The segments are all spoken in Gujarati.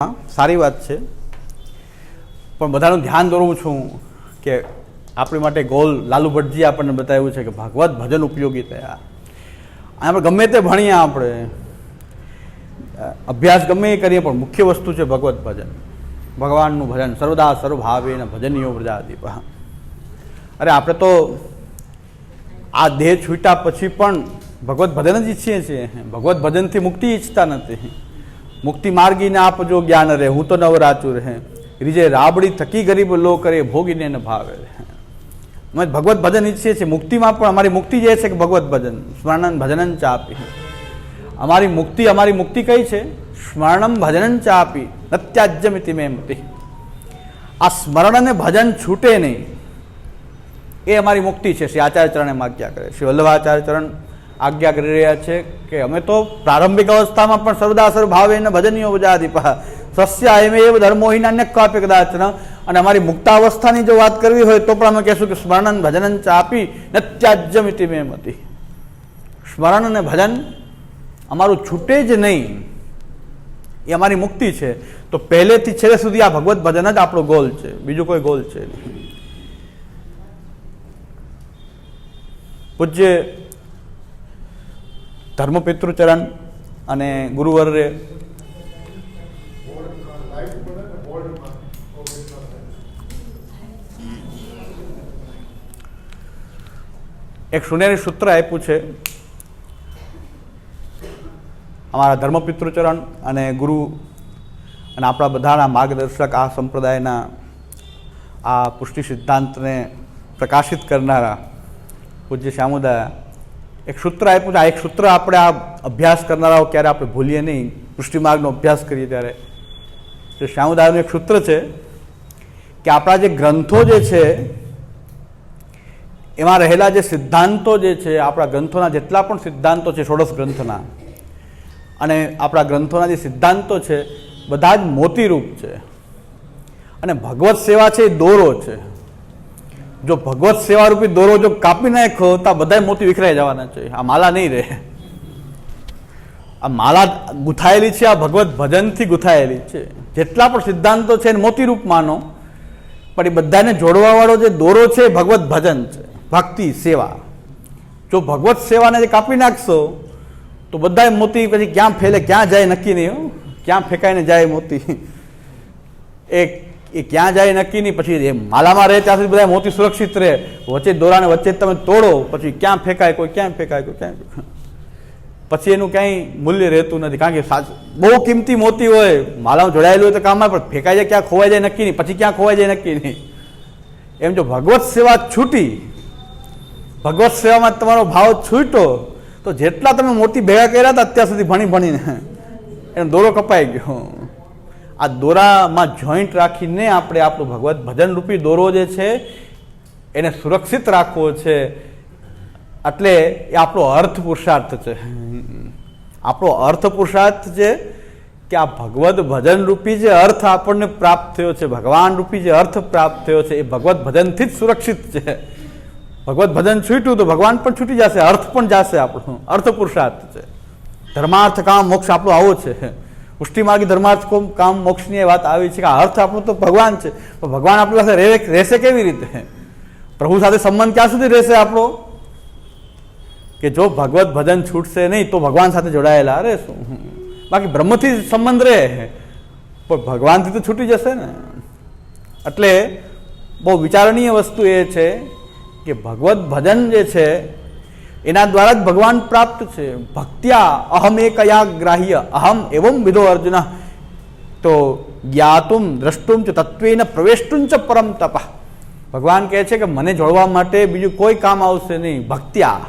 हाँ सारी बात है पण बधाનું ધ્યાન દોરું છું કે આપણી માટે ગોલ લાલુ ભટ્ટજી આપણને બતાવ્યું છે કે ભાગવત ભજન ઉપયોગી થયા. આપણે ગમે તે ભણીએ, આપણે અભ્યાસ ગમે એ કરીએ, પણ મુખ્ય વસ્તુ છે ભગવત ભજન, ભગવાનનું ભજન. સર્વદા સર્વભાવેન ભજનીયો વ્રજાદીપ. અરે આપણે તો આ દેહ છૂટ્યા પછી પણ ભગવત ભજન જ ઈચ્છીએ છીએ. ભગવત ભજનથી મુક્તિ ઈચ્છતા નથી. મુક્તિ માર્ગીને આપજો જ્ઞાન રે, હું તો નવરાચું રહે, રીજે રાબડી થકી ગરીબ લો કરે, ભોગીને ન ભાવે. અમે ભગવત ભજન ઈચ્છીએ છીએ. મુક્તિમાં પણ અમારી મુક્તિ જે છે કે ભગવત ભજન, સ્મરણન ભજનન ચાપી. અમારી મુક્તિ કઈ છે? સ્મરણમ ભજનન ચાપી નત્યાજ્યમિતિ મે મતિ. આ સ્મરણ અને ભજન છૂટે નહીં, એ અમારી મુક્તિ છે. શ્રી આચાર્ય ચરણ એમ આજ્ઞા કરે. શ્રી વલ્લભાચાર્ય ચરણ આજ્ઞા કરી રહ્યા છે કે અમે તો પ્રારંભિક અવસ્થામાં પણ સર્વદા સર્વભાવેન ભજનીયો વ્રજાદીપ સસ્ય અયમેવ ધર્મોહિન અન્ય કાપી કદાચન. અને અમારી મુક્તાવસ્થાની જો વાત કરવી હોય તો પણ અમે કહેશું કે સ્મરણન ભજનન ચાપી નત્યાજ્યમિતિ મે મતિ. સ્મરણ અને ભજન અમારું છૂટે જ નહીં, એ અમારી મુક્તિ છે. તો પહેલેથી છેલ્લે સુધી આ ભગવત ભજન જ આપણો ગોલ છે, બીજો કોઈ ગોલ છે નહીં. પૂજ્ય ધર્મપિતૃચરણ અને ગુરુવર્ય એક સુનેરી સૂત્ર આપ્યું છે. અમારા ધર્મપિતૃચરણ અને ગુરુ અને આપણા બધાના માર્ગદર્શક, આ સંપ્રદાયના આ પુષ્ટિ સિદ્ધાંતને પ્રકાશિત કરનારા પૂજ્ય શ્યામુદા એક સૂત્ર આપ્યું છે. આ એક સૂત્ર આપણે આ અભ્યાસ કરનારાઓ ક્યારે આપણે ભૂલીએ નહીં. પુષ્ટિ માર્ગનો અભ્યાસ કરીએ ત્યારે શ્યામુદાયનું એક સૂત્ર છે કે આપણા જે ગ્રંથો જે છે એમાં રહેલા જે સિદ્ધાંતો જે છે, આપણા ગ્રંથોના જેટલા પણ સિદ્ધાંતો છે, ષોડશ ગ્રંથના અને આપણા ગ્રંથોના જે સિદ્ધાંતો છે, બધા જ મોતીરૂપ છે. અને ભગવત સેવા છે એ દોરો છે. જો ભગવત સેવા રૂપી દોરો જો કાપી નાખો તો બધા મોતી વિખરાઈ જવાના છે. આ માલા નહીં રહે. આ માલા ગુથાયેલી છે, આ ભગવત ભજનથી ગુથાયેલી છે. જેટલા પણ સિદ્ધાંતો છે એને મોતીરૂપ માનો, પણ એ બધાને જોડવાવાળો જે દોરો છે એ ભગવત ભજન છે, ભક્તિ સેવા. જો ભગવત સેવાને જે કાપી નાખશો તો બધા મોતી પછી ક્યાં ફેલે, ક્યાં જાય નક્કી નહીં. ક્યાં ફેંકાઈને જાય મોતી, એ ક્યાં જાય નક્કી નહીં. પછી એ માલામાં રહે ત્યાં સુધી બધા મોતી સુરક્ષિત રહે. વચ્ચે દોરાને વચ્ચે તમે તોડો, પછી ક્યાં ફેંકાય, કોઈ ક્યાં ફેંકાય, કોઈ ક્યાં ફેંકાય, પછી એનું ક્યાંય મૂલ્ય રહેતું નથી. કારણ કે બહુ કિંમતી મોતી હોય, માલામાં જોડાયેલું હોય તો કામમાં, પણ ફેંકાઈ જાય, ક્યાં ખોવાઈ જાય નક્કી નહીં, પછી ક્યાં ખોવાઈ જાય નક્કી નહીં. એમ જો ભગવત સેવા છૂટી, ભગવત સેવામાં તમારો ભાવ છૂટો, તો જેટલા તમે મોતી ભેગા કર્યા હતા અત્યાર સુધી ભણી ભણીને, એનો દોરો કપાઈ ગયો. આ દોરામાં જોઈન્ટ રાખીને આપણે આપણું ભગવત ભજન રૂપી દોરો જે છે એને સુરક્ષિત રાખવો છે. એટલે એ આપણો અર્થ પુરુષાર્થ છે. આપણો અર્થ પુરુષાર્થ છે કે આ ભગવત ભજન રૂપી જે અર્થ આપણને પ્રાપ્ત થયો છે, ભગવાન રૂપી જે અર્થ પ્રાપ્ત થયો છે, એ ભગવત ભજનથી જ સુરક્ષિત છે. ભગવત ભજન છૂટ્યું તો ભગવાન પણ છૂટી જશે, અર્થ પણ જશે. આપણો અર્થ પુરુષાર્થ છે. ધર્માર્થ કામ મોક્ષ આપણો આવો છે. પુષ્ટિ માર્ગી ધર્માર્થ કામ મોક્ષની વાત આવી છે કે આ અર્થ આપણો તો ભગવાન છે. પણ ભગવાન આપણી પાસે રહેશે કેવી રીતે? પ્રભુ સાથે સંબંધ ક્યાં સુધી રહેશે આપણો? કે જો ભગવત ભજન છૂટશે નહીં તો ભગવાન સાથે જોડાયેલા રહેશું. બાકી બ્રહ્મથી સંબંધ રહે પણ ભગવાનથી તો છૂટી જશે ને. એટલે બહુ વિચારણીય વસ્તુ એ છે કે ભગવત ભજન જે છે એના દ્વારા જ ભગવાન પ્રાપ્ત છે. ભક્ત્યા અહમ એકયા ગ્રાહ્ય અહમ એવમ વિદો અર્જુન તો જ્ઞાતુમ દ્રષ્ટુમ ચ તત્વેન પ્રવેષ્ટું ચ પરમ તપ. ભગવાન કહે છે કે મને જોડવા માટે બીજું કોઈ કામ આવશે નહીં. ભક્ત્યા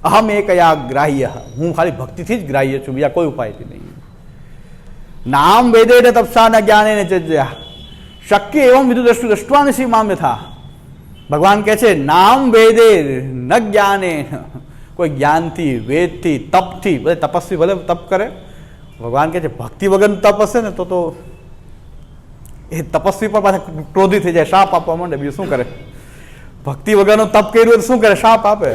અહમ એકયા ગ્રાહ્ય, હું ખાલી ભક્તિથી જ ગ્રાહ્ય છું, બીજા કોઈ ઉપાયથી નહીં. નામ વેદે તપસા ન જ્ઞાને ચેજ્યા શક્ય એવમ વિદુ દ્રષ્ટુ દ્રષ્ટવાન શ્રી મામ્ય થા. ભગવાન કહે છે નામ વેદે ન જ્ઞાને, કોઈ જ્ઞાનથી, વેદથી, તપથી, ભલે તપસ્વી ભલે તપ કરે. ભગવાન કહે છે ભક્તિ વગરનું તપ હશે ને તો એ તપસ્વી પણ પાછા ક્રોધી થઈ જાય, શાપ આપવા માંડે. બીજું શું કરે? ભક્તિ વગરનું તપ કર્યું તો શું કરે? શાપ આપે.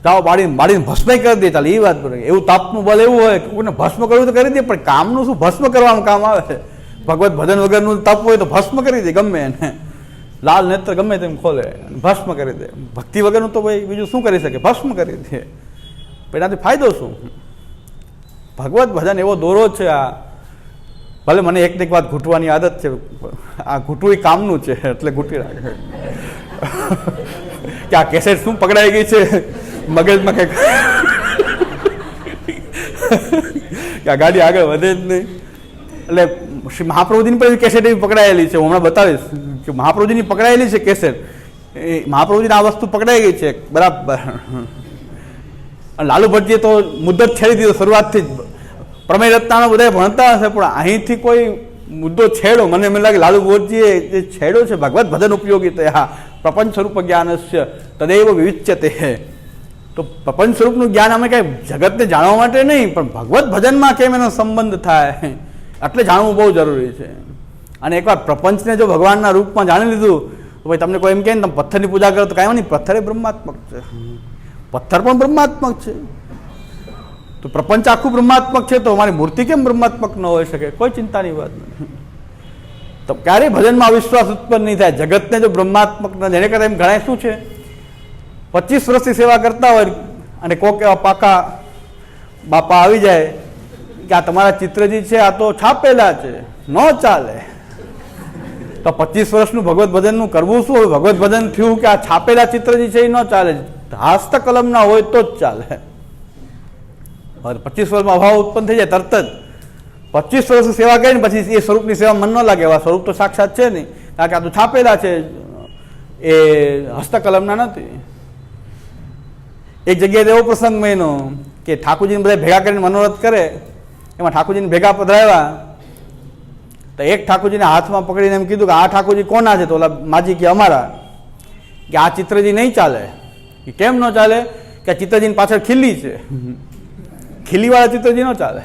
તાવ બાળીને ભસ્મ કરી દે, ચાલે એ વાત બરાબર. એવું તાપનું બળ એવું હોય કે કોઈને ભસ્મ કરવું તો કરી દે, પણ કામનું શું? ભસ્મ કરવામાં કામ આવે. ભગવત ભજન વગરનું તપ હોય તો ભસ્મ કરી દે ગમે એને, લાલ નેત્ર ગમે તેમ ખોલે ભસ્મ કરી દે. ભક્તિ વગરનું તો ભાઈ બીજું શું કરી શકે? ભસ્મ કરી દે. એનાથી ફાયદો શું? ભગવત ભજન એવો દોરો છે. આ ભલે મને એક વાત ઘૂંટવાની આદત છે, આ ઘૂંટવું એ કામનું છે એટલે ઘૂંટી રાખે. કે આ કેસેટ શું પકડાઈ ગઈ છે મગજમાં, કે આ ગાડી આગળ વધે જ નહીં. એટલે શ્રી મહાપ્રભુજીની પણ કેસેટ એવી પકડાયેલી છે, હું હમણાં બતાવીશ કે મહાપ્રભુજીની પકડાયેલી છે કેસેટ. એ મહાપ્રભુજીને આ વસ્તુ પકડાઈ ગઈ છે બરાબર. લાલુ ભટ્ટજીએ તો મુદ્દત છેડી દીધો શરૂઆતથી જ. પ્રમેય રત્નાનો બધા ભણતા હશે, પણ અહીંથી કોઈ મુદ્દો છેડો મને એમ લાગે લાલુ ભટ્ટજીએ જે છેડો છે ભગવત ભજન ઉપયોગી હા પ્રપંચ સ્વરૂપ જ્ઞાનસ્ય તદૈવ વિવિચ્યતે. તો પ્રપંચ સ્વરૂપનું જ્ઞાન અમે કાંઈ જગતને જાણવા માટે નહીં, પણ ભગવત ભજનમાં કેમ એનો સંબંધ થાય એટલે જાણવું બહુ જરૂરી છે. અને એકવાર પ્રપંચને જો ભગવાનના રૂપમાં જાણી લીધું તો ભાઈ તમને કોઈ એમ કહે ને તમે પથ્થરની પૂજા કરો તો કાંઈ નહીં, પથ્થર એ બ્રહ્માત્મક છે, પથ્થર પણ બ્રહ્માત્મક છે. તો પ્રપંચ આખું બ્રહ્માત્મક છે તો અમારી મૂર્તિ કેમ બ્રહ્માત્મક ન હોઈ શકે? કોઈ ચિંતાની વાત નથી. તો ક્યારેય ભજનમાં વિશ્વાસ ઉત્પન્ન નહીં થાય. જગતને જો બ્રહ્માત્મક ન, જેને કરતા એમ ગણાય શું છે, 25 વર્ષથી સેવા કરતા હોય અને કોક એવા પાકા બાપા આવી જાય કે આ તમારા ચિત્રજી છે, આ તો છાપેલા છે, ન ચાલે. તો 25 વર્ષનું ભગવત ભજનનું કરવું શું? ભગવત ભજન થયું કે આ છાપેલા ચિત્રજી છે એ ન ચાલે, હસ્તકલમ ના હોય તો જ ચાલે. 25 વર્ષમાં અભાવ ઉત્પન્ન થઈ જાય તરત જ. 25 વર્ષ સેવા કરીને પછી એ સ્વરૂપની સેવા મન ન લાગે. એવા સ્વરૂપ તો સાક્ષાત છે નહીં, કારણ કે આ તો છાપેલા છે, એ હસ્તકલમના નથી. એક જગ્યાએ એવો પ્રસંગ મેનો કે ઠાકોરજીને બધા ભેગા કરીને મનોરથ કરે, એમાં ઠાકોરજીને ભેગા પધરાવ્યા તો એક ઠાકોરજીને હાથમાં પકડીને એમ કીધું કે આ ઠાકોરજી કોના છે? તો ઓલા માજી કે અમારા. કે આ ચિત્રજી નહીં ચાલે. કે કેમ ન ચાલે? કે આ ચિત્રજીની પાછળ ખીલી છે, ખીલીવાળા ચિત્રજી ન ચાલે.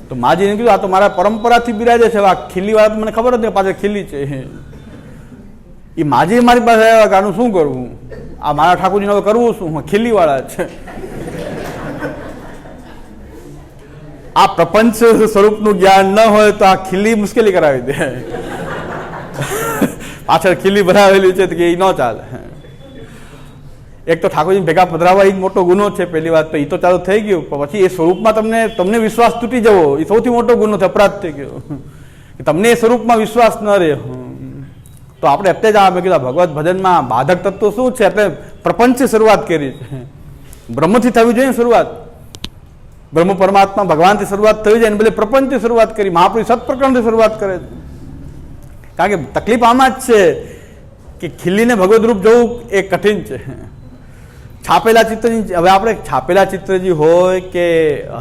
તો માજીને કીધું આ તો મારા પરંપરાથી બિરાજે છે, આ ખીલીવાળા તો મને ખબર હતી પાછળ ખીલી છે. એ માજી મારી પાસે આવ્યા કે આનું શું કરવું? આ મારા ઠાકોરજીને હવે કરવું શું? ખીલીવાળા છે. આ પ્રપંચ સ્વરૂપનું જ્ઞાન ન હોય તો આ ખીલી મુશ્કેલી કરાવી દે. પાછળ ખીલી ભરાવેલી છે કે એ ન ચાલે. એક તો ઠાકોરજી ભેગા પધરાવા એ મોટો ગુનો છે પહેલી વાત તો. એ તો ચાલુ થઈ ગયું, પણ પછી એ સ્વરૂપમાં તમને વિશ્વાસ તૂટી જવો એ સૌથી મોટો ગુનો છે, અપરાધ થઈ ગયો. તમને એ સ્વરૂપમાં વિશ્વાસ ન રહે. તો આપણે એટલે જ મેં કીધું ભગવત ભજનમાં બાધક તત્વ શું છે? એટલે પ્રપંચથી શરૂઆત કરી છે. બ્રહ્મથી થવી જોઈએ શરૂઆત, બ્રહ્મ પરમાત્મા ભગવાનથી શરૂઆત થવી જાય ને બદલે પ્રપંચથી શરૂઆત કરી. મહાપુરુષ સત્પ્રકરણથી શરૂઆત કરે છે. કારણ કે તકલીફ આમાં જ છે કે ખીલીને ભગવત રૂપ જોવું એ કઠિન છે. છાપેલા ચિત્રજી, હવે આપણે છાપેલા ચિત્રજી હોય કે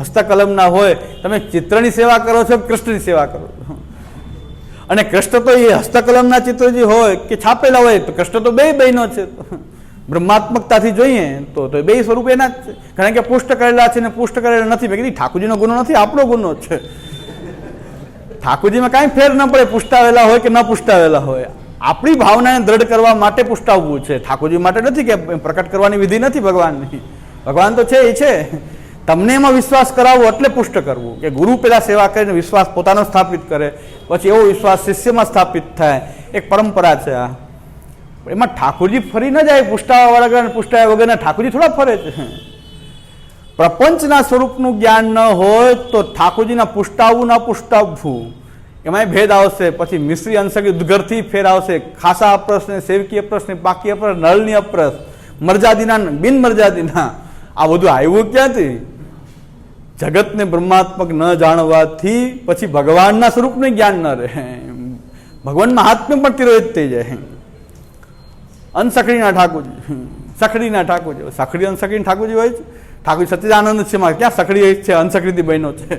હસ્તકલમના હોય, તમે ચિત્રની સેવા કરો છો, કૃષ્ણની સેવા કરો છો. અને કૃષ્ણ તો એ હસ્તકલમના ચિત્રજી હોય કે છાપેલા હોય તો કૃષ્ણ તો બે બહેનો છે. બ્રહ્માત્મકતાથી જોઈએ તો બે સ્વરૂપ એના જ છે. કારણ કે પુષ્ટ કરેલા છે ને પુષ્ટ કરેલા નથી. મેં કીધું ઠાકોરજીનો ગુનો નથી, આપણો ગુનો છે. ઠાકોરજીમાં કાંઈ ફેર ન પડે પુષ્ટાવેલા હોય કે ન પુષ્ટાવેલા હોય. આપણી ભાવનાને દ્રઢ કરવા માટે પુષ્ટાવવું છે, ઠાકોરજી માટે નથી. કે પ્રકટ કરવાની વિધિ નથી ભગવાનની. ભગવાન તો છે એ છે, તમને એમાં વિશ્વાસ કરાવવો એટલે પુષ્ટ કરવું. કે ગુરુ પેલા સેવા કરીને વિશ્વાસ પોતાનો સ્થાપિત કરે, પછી એવો વિશ્વાસ શિષ્યમાં સ્થાપિત થાય. એક પરંપરા છે આ. એમાં ઠાકોરજી ફરી ન જાય પુષ્ટાવા વગર, પુષ્ટાવ્યા વગરના ઠાકોરજી થોડા ફરે છે. પ્રપંચના સ્વરૂપનું જ્ઞાન ન હોય તો ઠાકોરજીના પુષ્ટાવવું ન પુષ્ટાવવું એમાં ભેદ આવશે. પછી મિશ્રી અંશકી ઉદ્ગરથી ફેર આવશે. ખાસા અપ્રસ ને સેવકી અપ્રસ ને પાકી અપ્રસ, નળની અપ્રસ, મર્યાદિના બિન મર્યાદિના, આ બધું આવ્યું ક્યાંથી? જગતને બ્રહ્માત્મક ન જાણવાથી પછી ભગવાનના સ્વરૂપનું જ્ઞાન ન રહે. ભગવાન મહાત્મ્ય પણ તિરોહિત થઈ જાય. અનસખડીના ઠાકોરજી, સખડીના ઠાકોરજી, સખડી અનસખડી ઠાકોરજી હોય છે. ઠાકોરજી સચ્ચિદાનંદ છે, મારે ક્યાં સખડી છે અનસખડીથી બહેનો છે?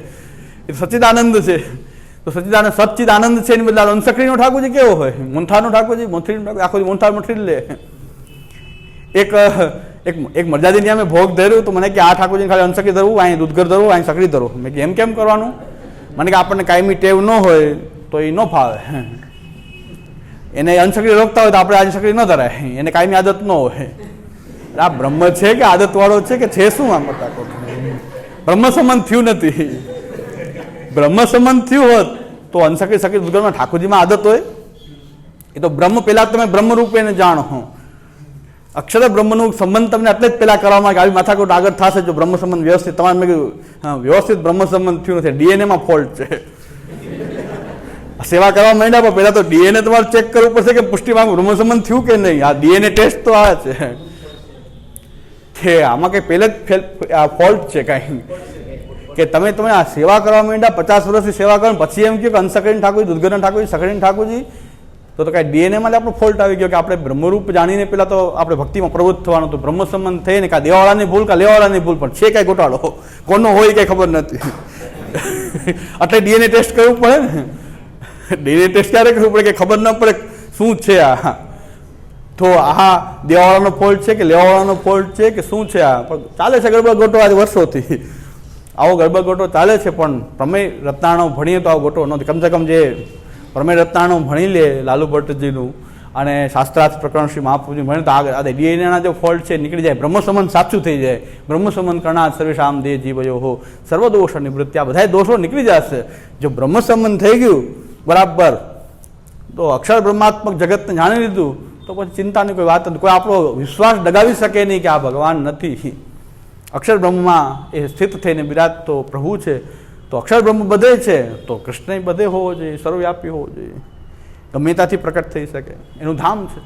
એ સચ્ચિદાનંદ છે. તો સચ્ચિદાનંદ સચ્ચિદાનંદ છે એની બદલે અનસખડીનો ઠાકોરજી કેવો હોય? મૂંઠાનો ઠાકોરજી, મોથરીનો ઠાકોર, આખો મૂંઠા મઠરી લે. એક મર્યાદિની અમે ભોગ ધર્યું તો મને કે આ ઠાકોરજી ખાલી અનસખડી ધરવું, અહીં દૂધઘર ધરવું, અહીં સખડી ધરવું. મેં એમ કેમ કરવાનું? મને કે આપણને કાયમી ટેવ ન હોય તો એ ન ફાવે. એને અનસખડી રોકતા હોય તો આપણે આજે સખડી ન ધરાય, એને કાયમી આદત ન હોય. આ બ્રહ્મ છે કે આદતવાળો છે કે છે શું? આમ બતાકો બ્રહ્મ સંબંધ થયું નથી. બ્રહ્મ સંબંધ થયું હોત તો અનસકી સકી ભૂગોળમાં ઠાકોરજીમાં આદત હોય. એ તો બ્રહ્મ પેલા તમે બ્રહ્મ રૂપે જાણો. અક્ષર બ્રહ્મનું સંબંધ તમને એટલે જ પેલા કરવામાં કે આવી માથાકૂટ આગળ થશે જો બ્રહ્મ સંબંધ વ્યવસ્થિત. તમારે મેં કીધું વ્યવસ્થિત બ્રહ્મ સંબંધ થયું નથી, ડીએનએમાં ફોલ્ટ છે. સેવા કરવા માંડ્યા પણ પહેલા તો ડીએનએ તમારે ચેક કરવું પડશે કે પુષ્ટિમાં બ્રહ્મ સંબંધ થયું કે નહીં. આ ડીએનએ ટેસ્ટ તો આ છે કે આમાં કંઈ પહેલે જ ફોલ્ટ છે કાંઈ કે તમે આ સેવા કરવા માંડ્યા 50 વર્ષથી સેવા કરો પછી એમ કહ્યું કે અંશકરીન ઠાકોરજી, દુર્ગન ઠાકોરજી, સકરીન ઠાકોરજી, તો કાંઈ ડીએનએમાં આપણો ફોલ્ટ આવી ગયો કે આપણે બ્રહ્મરૂપ જાણીને પહેલાં તો આપણે ભક્તિમાં પ્રવૃત્ત થવાનું હતું. બ્રહ્મ સંબંધ થઈને કાં દેવાવાળાની ભૂલ કાં લેવાવાળાની ભૂલ, પણ છે કાંઈ ગોટાળો કોનો હોય કાંઈ ખબર નથી. એટલે ડીએનએ ટેસ્ટ કરવું પડે ને. ડીએનએ ટેસ્ટ ક્યારે કરવું પડે કે ખબર ન પડે શું છે આ. તો આ દેવાવાળાનો ફોલ્ટ છે કે લેવાવાળાનો ફોલ્ટ છે કે શું છે આ? પણ ચાલે છે ગરબા ગોટો આજે વર્ષોથી. આવો ગરબા ગોટો ચાલે છે પણ પ્રમેય રત્નાણો ભણીએ તો આવો ગોટો નથી. કમસે કમ જે પ્રમેય રત્નાણો ભણી લે લાલુ ભટ્ટજીનું અને શાસ્ત્રાર્થ પ્રકરણ શ્રી મહાપ્રભુજી ભણે તો આગળ આ ડીએનએના જે ફોલ્ટ છે નીકળી જાય, બ્રહ્મ સંબંધ સાચું થઈ જાય. બ્રહ્મ સંબંધ કરનાર સર્વેશામ દેહ જીવયો હો સર્વ દોષ નિવૃત્તિ, આ બધા દોષો નીકળી જશે જો બ્રહ્મ સંબંધ થઈ ગયું બરાબર. તો અક્ષર બ્રહ્માત્મક જગતને જાણી લીધું તો પછી ચિંતાની કોઈ વાત નથી. કોઈ આપણો વિશ્વાસ ડગાવી શકે નહીં કે આ ભગવાન નથી. અક્ષર બ્રહ્મમાં એ સ્થિત થઈને બિરાજતો પ્રભુ છે. તો અક્ષર બ્રહ્મ બધે છે તો કૃષ્ણ બધે હોવો જોઈએ, સર્વવ્યાપી હોવો જોઈએ, ગમે ત્યાંથી પ્રકટ થઈ શકે, એનું ધામ છે.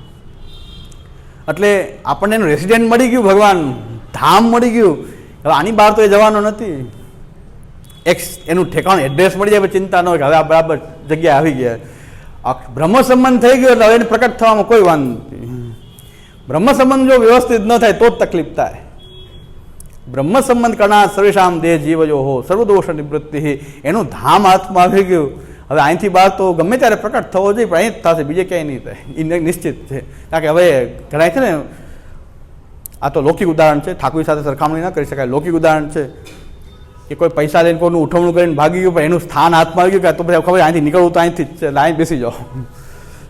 એટલે આપણને એનું રેસિડેન્ટ મળી ગયું, ભગવાન ધામ મળી ગયું. હવે આની બહાર તો એ જવાનો નથી. એક એનું ઠેકાણું એડ્રેસ મળી જાય ચિંતા ન હોય કે હવે આ બરાબર જગ્યાએ આવી ગયા. બ્રહ્મ સંબંધ થઈ ગયો એટલે હવે એને પ્રકટ થવામાં કોઈ વાંધો નથી. બ્રહ્મ સંબંધ જો વ્યવસ્થિત ન થાય તો જ તકલીફ થાય. બ્રહ્મ સંબંધ કરનાર સર્વેશામ દેહ જીવજો હો સર્વદોષ નિવૃત્તિ, એનું ધામ હાથમાં આવી ગયું. હવે અહીંથી બહાર તો ગમે ત્યારે પ્રકટ થવો જોઈએ પણ અહીં જ થશે, બીજે ક્યાંય નહીં થાય. એ નિશ્ચિત છે. કારણ કે હવે ઘણા છે ને, આ તો લૌકિક ઉદાહરણ છે, ઠાકોર સાથે સરખામણી ન કરી શકાય. લૌકિક ઉદાહરણ છે કે કોઈ પૈસા લઈને કોઈનું ઉઠવણું કરીને ભાગી ગયું પણ એનું સ્થાન હાથમાં આવી ગયું કે તો પછી ખબર અહીંથી નીકળવું તો અહીંથી જ છે, લાઈન બેસી જાઓ.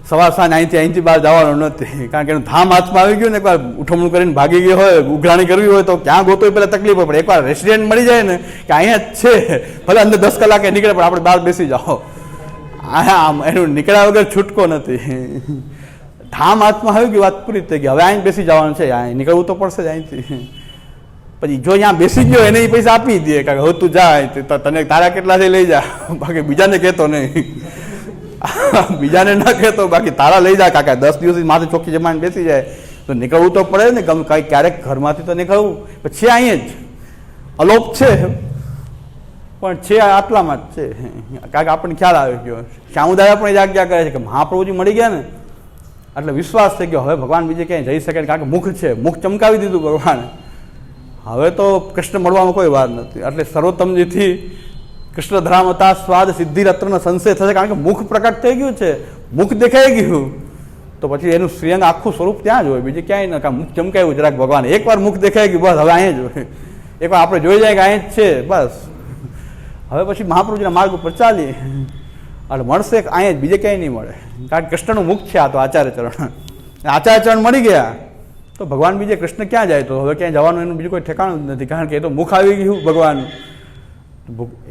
સવાર સાંજ અહીંથી બહાર જવાનું નથી કારણ કે એનું ધામ હાથમાં આવી ગયું ને. એકવાર ઉઠવણું કરીને ભાગી ગયો હોય, ઉઘરાણી કરવી હોય તો ક્યાં ગોતો પહેલાં તકલીફ હોય, પણ એકવાર રેસિડેન્ટ મળી જાય ને કે અહીંયા જ છે, ભલે અંદર 10 કલાકે નીકળે પણ આપણે બહાર બેસી જાઓ. આમ એનું નીકળ્યા વગર છૂટકો નથી. ધામ હાથમાં આવી ગયું, વાત પૂરી થઈ ગઈ. હવે અહીં બેસી જવાનું છે, અહીં નીકળવું તો પડશે જ અહીંથી. પછી જો અહીંયા બેસી ગયો એને પૈસા આપી દે કારણ કે હવે તું જા, તને તારા કેટલા છે લઈ જા, બાકી બીજાને કહેતો નહીં. બીજાને ન કહેતો, બાકી તારા લઈ જા કાકા. 10 દિવસ માથે ચોખ્ખી જમાઈને બેસી જાય તો નીકળવું તો પડે ને. કંઈ ક્યારેક ઘરમાંથી તો નીકળવું. પછી અહીંયા જ અલોપ છે પણ છે આટલામાં જ છે. કારણ કે આપણને ખ્યાલ આવી ગયો. શ્યામુદાયા પણ એ આજ્ઞા કરે છે કે મહાપ્રભુજી મળી ગયા ને એટલે વિશ્વાસ થઈ ગયો હવે ભગવાન બીજે ક્યાંય જઈ શકે. કારણ કે મુખ છે, મુખ ચમકાવી દીધું ભગવાને. હવે તો કૃષ્ણ મળવામાં કોઈ વાર નથી. એટલે સર્વોત્તમજીથી કૃષ્ણ ધરામતા સ્વાદ સિદ્ધિ રત્નનો સંશય થશે કારણ કે મુખ પ્રકટ થઈ ગયું છે, મુખ દેખાઈ ગયું તો પછી એનું શ્રીઅંગ આખું સ્વરૂપ ત્યાં જ હોય, બીજે ક્યાંય ન. કાં મુખ ચમકાવ્યું જરાક ભગવાન, એકવાર મુખ દેખાઈ ગયું બસ હવે અહીંયા જ હોય. એકવાર આપણે જોઈ જાય કે અહીંયા જ છે બસ. હવે પછી મહાપ્રભુજીના માર્ગ ઉપર ચાલીએ એટલે મળશે અહીંયા જ, બીજે ક્યાંય નહીં મળે. કારણ કે કૃષ્ણનું મુખ છે આ તો આચાર્ય ચરણ. આચાર્ય ચરણ મળી ગયા તો ભગવાન બીજે કૃષ્ણ ક્યાં જાય? તો હવે ક્યાંય જવાનું એનું બીજું કોઈ ઠેકાણું જ નથી. કારણ કે એ તો મુખ આવી ગયું ભગવાન,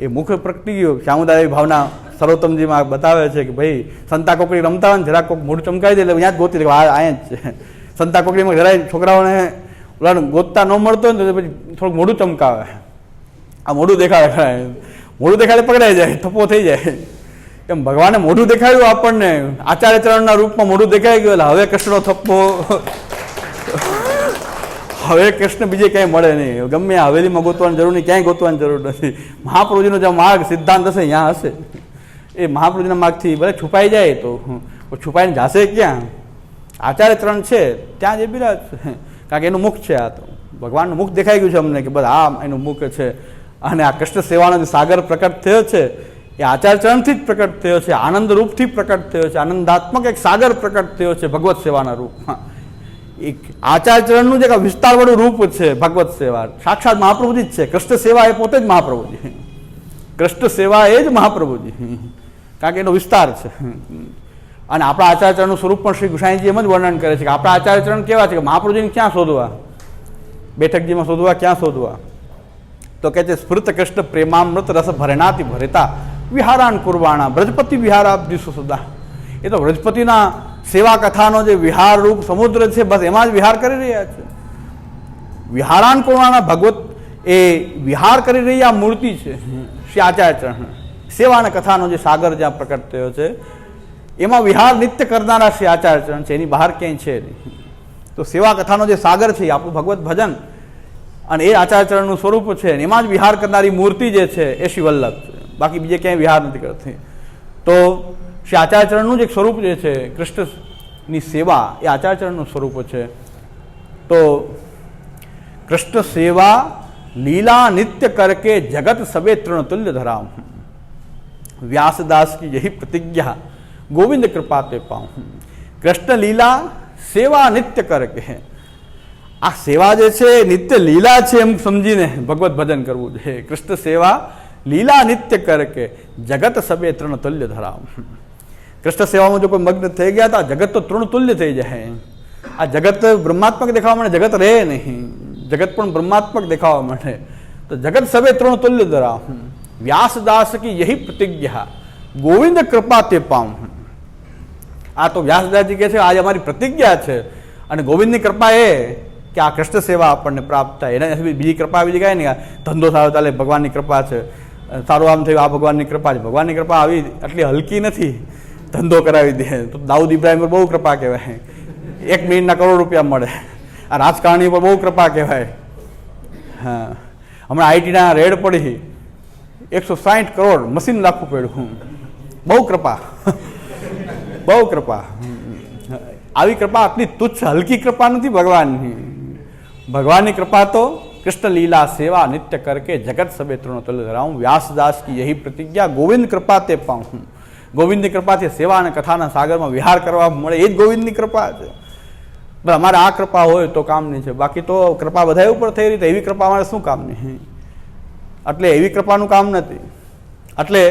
એ મુખ પ્રગટી ગયું. શ્યામુદાય ભાવના સર્વોત્તમજીમાં બતાવે છે કે ભાઈ સંતા કોકડી રમતા હોય ને જરાક કોક મોઢું ચમકાવી દે એટલે ત્યાં જ ગોતી લે અહીંયા જ છે. સંતા કોકડીમાં જરાય છોકરાઓને ઓલા ગોતતા ન મળતો હોય ને તો પછી થોડુંક મોઢું ચમકાવે. આ મોઢું દેખાડે, મોઢું દેખાડે પકડાઈ જાય, થપ્પો થઈ જાય. એમ ભગવાને મોઢું દેખાડ્યું આપણને, આચાર્ય ચરણના રૂપમાં મોઢું દેખાઈ ગયું એટલે હવે કૃષ્ણનો થપ્પો. હવે કૃષ્ણ બીજે ક્યાંય મળે નહીં. ગમે હવેલીમાં ગોતવાની જરૂર નહીં, ક્યાંય ગોતવાની જરૂર નથી. મહાપ્રભુજીનો જે માર્ગ સિદ્ધાંત હશે ત્યાં હશે. એ મહાપ્રભુજીના માર્ગથી ભલે છુપાઈ જાય તો છુપાઈને જશે ક્યાં? આચાર્ય ચરણ છે ત્યાં જ બિરાજ છે. કારણ કે એનું મુખ છે. આ તો ભગવાનનું મુખ દેખાઈ ગયું છે અમને કે બસ આ એનું મુખ છે. અને આ કૃષ્ણ સેવાનો જે સાગર પ્રકટ થયો છે એ આચાર્ય ચરણથી જ પ્રકટ થયો છે, આનંદ રૂપથી પ્રકટ થયો છે. આનંદાત્મક એક સાગર પ્રકટ થયો છે ભગવત સેવાના રૂપમાં. એક આચાર્ય ચરણનું જે વિસ્તારવાળું રૂપ છે ભગવત સેવા, સાક્ષાત મહાપ્રભુજી જ છે. કૃષ્ણ સેવા એ પોતે જ મહાપ્રભુજી, કૃષ્ણ સેવા એ જ મહાપ્રભુજી, કારણ કે એનો વિસ્તાર છે. અને આપણા આચાર્ય ચરણનું સ્વરૂપ પણ શ્રી ગુસાઈજી એમ જ વર્ણન કરે છે કે આપણા આચાર્ય ચરણ કેવા છે કે મહાપ્રભુજીને ક્યાં શોધવા? બેઠકજીમાં શોધવા ક્યાં શોધવા? તો કહે છે સ્ફુરત કૃષ્ણ પ્રેમામૃત રસ ભરણાથી ભરેતા વિહારાન કુરવાણા બ્રજપતિ વિહારાબ્દિશુ સદા. એ તો બ્રજપતિના સેવા કથાનો જે વિહાર રૂપ સમુદ્ર છે, બસ એમાં જ વિહાર કરી રહ્યા છે. વિહારાન કુરવાણા ભગવત એ વિહાર કરી રહી આ મૂર્તિ છે શ્રી આચાર્યચરણ. સેવા અને કથાનો જે સાગર જ્યાં પ્રકટ થયો છે એમાં વિહાર નિત્ય કરનારા શ્રી આચાર્યચરણ છે, એની બહાર ક્યાંય છે નહીં. તો સેવા કથાનો જે સાગર છે એ આપણું ભગવત ભજન અને એ આચાર્યચરણનું સ્વરૂપ છે, એમાં જ વિહાર કરનારી મૂર્તિ જે છે એ શ્રી વલ્લભ છે, બાકી બીજે ક્યાંય વિહાર નથી કરતી. તો શ્રી આચાર્યચરણનું જ એક સ્વરૂપ જે છે કૃષ્ણની સેવા એ આચાર્યચરણનું સ્વરૂપ છે. તો કૃષ્ણ સેવા લીલા નિત્ય કરકે જગત સબે તૃણ તુલ્ય ધરાવ. વ્યાસદાસ की यही प्रतिज्ञा गोविंद कृपा ते पाऊं. કૃષ્ણ લીલા સેવા નિત્ય કરકે, આ સેવા જે છે નિત્ય લીલા છે એમ સમજીને ભગવત ભજન કરવું છે. કૃષ્ણ સેવા લીલા નિત્ય કરકે જગત સબે તૃણ તુલ્ય ધરાવ. કૃષ્ણ સેવામાં જો કોઈ મગ્ન થઈ ગયા તો જગત તો તૃણ તુલ્ય થઈ જાય. આ જગત બ્રહ્માત્મક દેખાવા માટે જગત રહે નહીં, જગત પણ બ્રહ્માત્મક દેખાવા માટે. તો જગત સબે તૃણ તુલ્ય ધરાવ. વ્યાસદાસ की यही प्रतिज्ञा गोविंद कृपा ते पाऊं. આ તો વ્યાસદાસજી કહે છે આજે અમારી પ્રતિજ્ઞા છે અને ગોવિંદની કૃપા એ કે આ કૃષ્ણ સેવા આપણને પ્રાપ્ત થાય. એના બીજી કૃપા બીજી કાંઈ નહીં. ધંધો સારો ચાલે ભગવાનની કૃપા છે, સારું આમ થયું આ ભગવાનની કૃપા છે. ભગવાનની કૃપા આવી આટલી હલકી નથી, ધંધો કરાવી દે તો દાઉદ ઇબ્રાહિમ પર બહુ કૃપા કહેવાય, 1 મિનિટના કરોડ રૂપિયા મળે. આ રાજકારણી પર બહુ કૃપા કહેવાય. હા, હમણાં આઈટીના રેડ પડી 160 કરોડ મશીન લાખું પડ્યું, બહુ કૃપા બહુ કૃપા. આવી કૃપા આટલી તુચ્છ હલકી કૃપા નથી ભગવાનની. ભગવાનની કૃપા તો કૃષ્ણ લીલા સેવા નિત્ય કરકે જગત સબે તૃણ તુલ્ય ધરાઉં. વ્યાસદાસ की यही प्रतिज्ञा गोविंद कृपा ते पाऊं. ગોવિંદની કૃપાથી સેવા અને કથાના સાગરમાં વિહાર કરવા મળે એ જ ગોવિંદની કૃપા છે. બસ અમારે આ કૃપા હોય તો કામની છે, બાકી તો કૃપા બધા ઉપર થઈ રહી તો એવી કૃપા અમારે શું કામની? એટલે એવી કૃપાનું કામ નથી. એટલે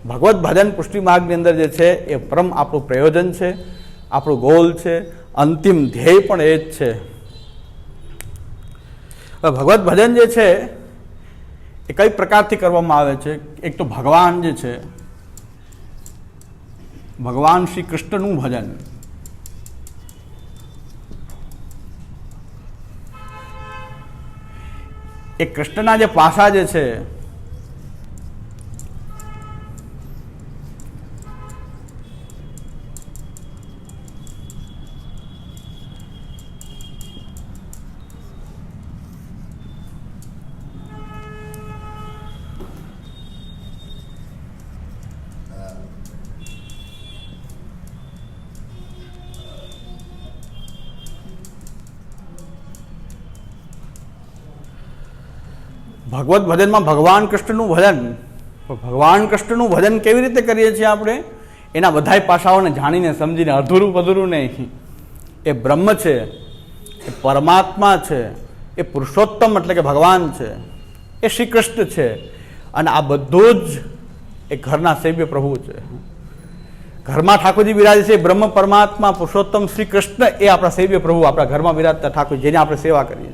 ભગવત ભજન પુષ્ટિ માર્ગની અંદર જે છે એ પરમ આપણું પ્રયોજન છે, આપણું ગોલ છે, અંતિમ ધ્યેય પણ એ જ છે. ભગવત ભજન જે છે એ કઈ પ્રકારથી કરવામાં આવે છે? એક તો ભગવાન જે છે, ભગવાન શ્રી કૃષ્ણનું ભજન. એ કૃષ્ણના જે પાસા જે છે ભગવત ભજનમાં ભગવાન કૃષ્ણનું ભજન. ભગવાન કૃષ્ણનું ભજન કેવી રીતે કરીએ છીએ આપણે? એના બધાય પાસાઓને જાણીને સમજીને, અધૂરું પધૂરું નહીં. એ બ્રહ્મ છે, એ પરમાત્મા છે, એ પુરુષોત્તમ એટલે કે ભગવાન છે, એ શ્રી કૃષ્ણ છે અને આ બધું જ એ ઘરના સૈવ્ય પ્રભુ છે. ઘરમાં ઠાકોરજી બિરાજે છે, બ્રહ્મ પરમાત્મા પુરુષોત્તમ શ્રી કૃષ્ણ એ આપણા સૈવ્ય પ્રભુ, આપણા ઘરમાં બિરાજતા ઠાકોર જેની આપણે સેવા કરીએ,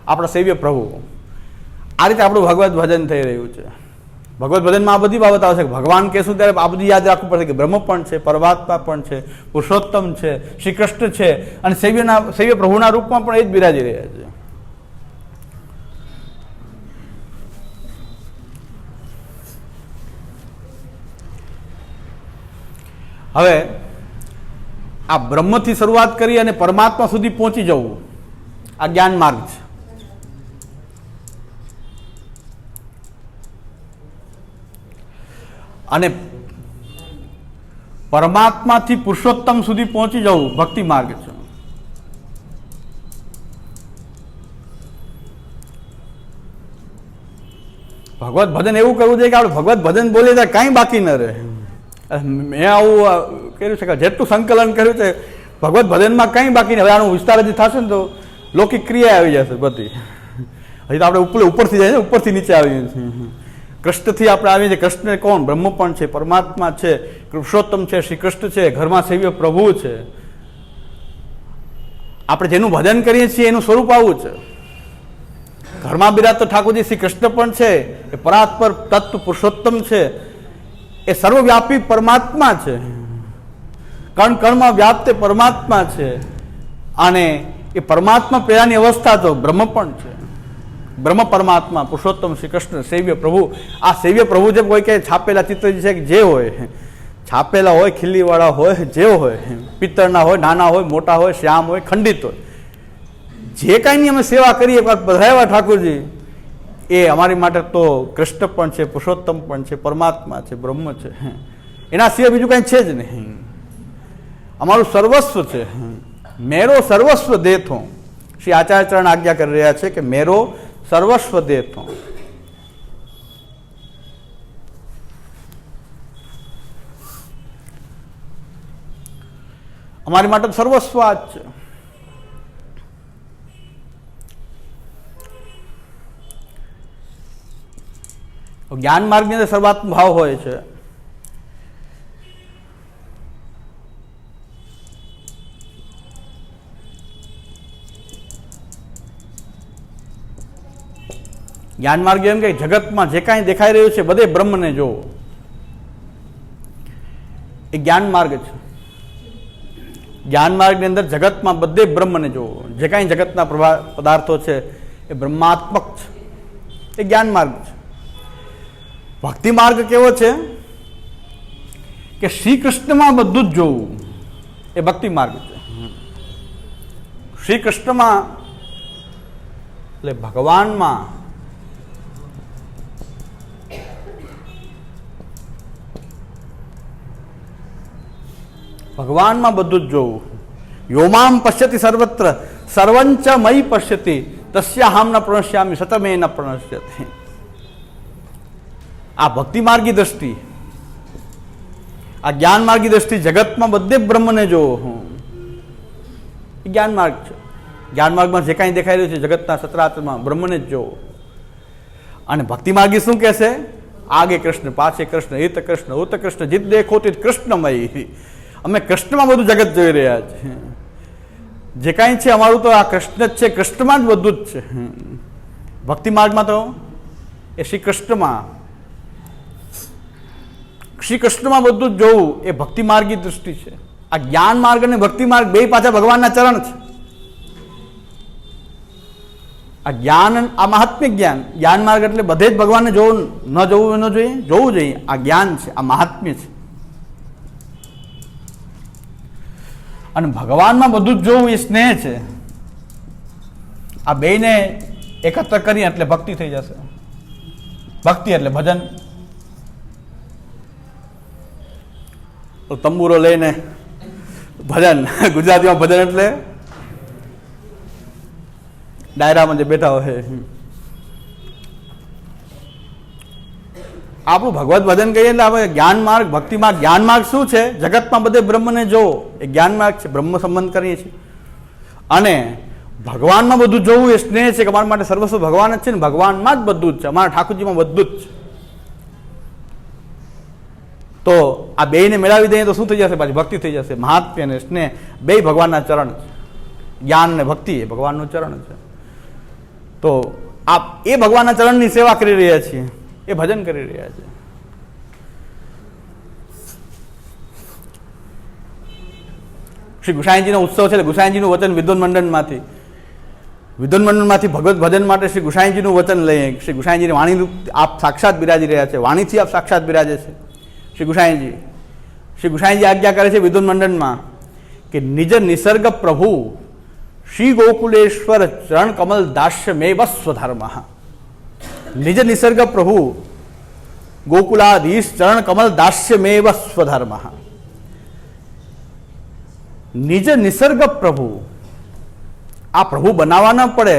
આપણા સૈવ્ય પ્રભુ. આ રીતે આપણું ભગવત ભજન થઈ રહ્યું છે. ભગવત ભજનમાં આ બધી બાબત આવશે. ભગવાન કહેશું ત્યારે આ બધી યાદ રાખવું પડશે કે બ્રહ્મ પણ છે, પરમાત્મા પણ છે, પુરુષોત્તમ છે, શ્રી કૃષ્ણ છે અને સૈવ્ય પ્રભુના રૂપમાં પણ એ જ બિરાજી રહ્યા છે. હવે આ બ્રહ્મથી શરૂઆત કરી અને પરમાત્મા સુધી પહોંચી જવું આ જ્ઞાન માર્ગ છે. અને પરમાત્માથી પુરુષોત્તમ સુધી પહોંચી જવું ભક્તિ માર્ગ છે. ભગવત ભજન એવું કરવું જોઈએ કે આપણે ભગવત ભજન બોલીએ ત્યારે કાંઈ બાકી ન રહે. મેં આવું કર્યું છે કે જેટલું સંકલન કર્યું છે ભગવત ભજનમાં કંઈ બાકી નહીં. હવે આનું વિસ્તાર હજી થશે ને તો લૌકિક ક્રિયા આવી જશે બધી. હજી તો આપણે ઉપરથી જાય ને, ઉપરથી નીચે આવીએ છીએ. કૃષ્ણથી આપણે આવીએ છીએ. કૃષ્ણ કોણ? બ્રહ્મ પણ છે, પરમાત્મા છે, પુરુષોત્તમ છે, શ્રી કૃષ્ણ છે, ઘરમાં સૈવ્ય પ્રભુ છે. આપણે જેનું ભજન કરીએ છીએ એનું સ્વરૂપ આવું છે. ઘરમાં બિરાજતો ઠાકોરજી શ્રી કૃષ્ણ પણ છે, એ પરાત્પર તત્વ પુરુષોત્તમ છે, એ સર્વવ્યાપી પરમાત્મા છે, કણ કણમાં વ્યાપ્ત પરમાત્મા છે. અને એ પરમાત્મા પેલાની અવસ્થા તો બ્રહ્મ પણ છે. બ્રહ્મ પરમાત્મા પુરુષોત્તમ શ્રી કૃષ્ણ સેવ્ય પ્રભુ. આ સેવ્ય પ્રભુ જેમ કોઈ કે છાપેલા ચિત્ર છે કે જે હોય, છાપેલા હોય, ખીલીવાળા હોય, જે હોય, પિત્તળના હોય, નાના હોય, મોટા હોય, શ્યામ હોય, ખંડિત હોય, જે કાંઈની અમે સેવા કરીએ બધાવ્યા ઠાકોરજી, એ અમારી માટે તો કૃષ્ણ પણ છે, પુરુષોત્તમ પણ છે, પરમાત્મા છે, બ્રહ્મ છે. એના સિવાય બીજું કાંઈ છે જ નહીં. અમારું સર્વસ્વ છે. મેરો સર્વસ્વ દેથો. શ્રી આચાર્ય ચરણ આજ્ઞા કરી રહ્યા છે કે મેરો સર્વસ્વ દેથો. અમારી માટે સર્વસ્વ આ જ છે. જ્ઞાન માર્ગની અંદર સર્વાત્મ ભાવ હોય છે. જ્ઞાન માર્ગ એમ કે જગતમાં જે કાંઈ દેખાઈ રહ્યું છે બધે બ્રહ્મને જોવો, એ જ્ઞાન માર્ગ છે. જ્ઞાન માર્ગની અંદર જગતમાં બધે બ્રહ્મને જોવો, જે કાંઈ જગતના પદાર્થો છે એ બ્રહ્માત્મક છે, એ જ્ઞાન માર્ગ છે. ભક્તિ માર્ગ કેવો છે કે શ્રી કૃષ્ણમાં બધું જ જોવું, એ ભક્તિ માર્ગ છે. શ્રી કૃષ્ણમાં એટલે ભગવાનમાં બધું જ જોવું. યોમામ પશ્યતિ સર્વત્ર સર્વંચ મયી પશ્યતિ તસ્યાહમ ન પ્રણશ્યામિ સતમે ન પ્રણશ્યતિ. આ ભક્તિ માર્ગી દ્રષ્ટિ, આ જ્ઞાન માર્ગી દ્રષ્ટિ, જગતમાં બધે બ્રહ્મને જોવો, એ જ્ઞાન માર્ગ છે. જ્ઞાન માર્ગમાં જે કાંઈ દેખાઈ રહ્યું છે જગતના સચરાચરમાં બ્રહ્મને જ જોવો. અને ભક્તિ માર્ગી શું કહેશે? આગે કૃષ્ણ, પાછે કૃષ્ણ, હિત કૃષ્ણ, ઉત કૃષ્ણ, જીત દેખો તે કૃષ્ણમય. અમે કૃષ્ણમાં બધું જગત જોઈ રહ્યા છીએ. જે કાંઈ છે અમારું તો આ કૃષ્ણ જ છે, કૃષ્ણમાં જ બધું જ છે. ભક્તિ માર્ગમાં તો એ શ્રી કૃષ્ણમાં બધું જ જોવું, એ ભક્તિ માર્ગી દૃષ્ટિ છે. આ જ્ઞાન માર્ગ અને ભક્તિ માર્ગ બે પાછા ભગવાનના ચરણ છે. આ જ્ઞાન, આ મહાત્મ્ય જ્ઞાન, જ્ઞાન માર્ગ એટલે બધે જ ભગવાનને જોવું, ન જોવું ન જોઈએ, જોવું જોઈએ. આ જ્ઞાન છે, આ મહાત્મ્ય છે. અને ભગવાનમાં બધું જ જોવું એ સ્નેહ છે. આ બેયને એકત્ર કરીએ એટલે ભક્તિ થઈ જશે. ભક્તિ એટલે ભજન. તંબુરો લઈને ભજન, ગુજરાતીમાં ભજન એટલે ડાયરામાં જે બેઠા હોય. આપણું ભગવત ભજન કહીએ એટલે આપણે જ્ઞાન માર્ગ, ભક્તિ માર્ગ. જ્ઞાન માર્ગ શું છે? જગતમાં બધે બ્રહ્મને જોવો, એ જ્ઞાન માર્ગ છે. બ્રહ્મ સંબંધ કરીએ છીએ. અને ભગવાનમાં બધું જોવું એ સ્નેહ છે કે અમારા માટે સર્વસ્વ ભગવાન જ છે ને, ભગવાનમાં જ બધું જ છે, અમારા ઠાકોરજીમાં બધું જ છે. તો આ બેયને મેળવી દઈએ તો શું થઈ જશે? પાછી ભક્તિ થઈ જશે. મહાત્મ્ય અને સ્નેહ બે ભગવાનના ચરણ છે. જ્ઞાન અને ભક્તિ એ ભગવાનનું ચરણ છે. તો આ એ ભગવાનના ચરણની સેવા કરી રહ્યા છીએ, એ ભજન કરી રહ્યા છે. શ્રી ગુસાઈજીનો ઉત્સવ છે એટલે ગુસાઈજીનું વચન વિદ્વન મંડળમાંથી ભગવત ભજન માટે શ્રી ગુસાઈજીનું વચન લઈએ. શ્રી ગુસાઈજીની વાણી આપ સાક્ષાત બિરાજી રહ્યા છે, વાણીથી આપ સાક્ષાત બિરાજે છે શ્રી ગુસાઈજી આજ્ઞા કરે છે વિદ્વન મંડળમાં કે નિજ નિસર્ગ પ્રભુ શ્રી ગોકુલેશ્વર ચરણ કમલ દાસ્ય મેવ સ્વધર્મ. નિજ નિસર્ગ પ્રભુ ગોકુલાધીશ ચરણ કમલ દાસ્ય મેવ સ્વધર્મ. નિજ નિસર્ગ પ્રભુ, આ પ્રભુ બનાવવા ન પડે,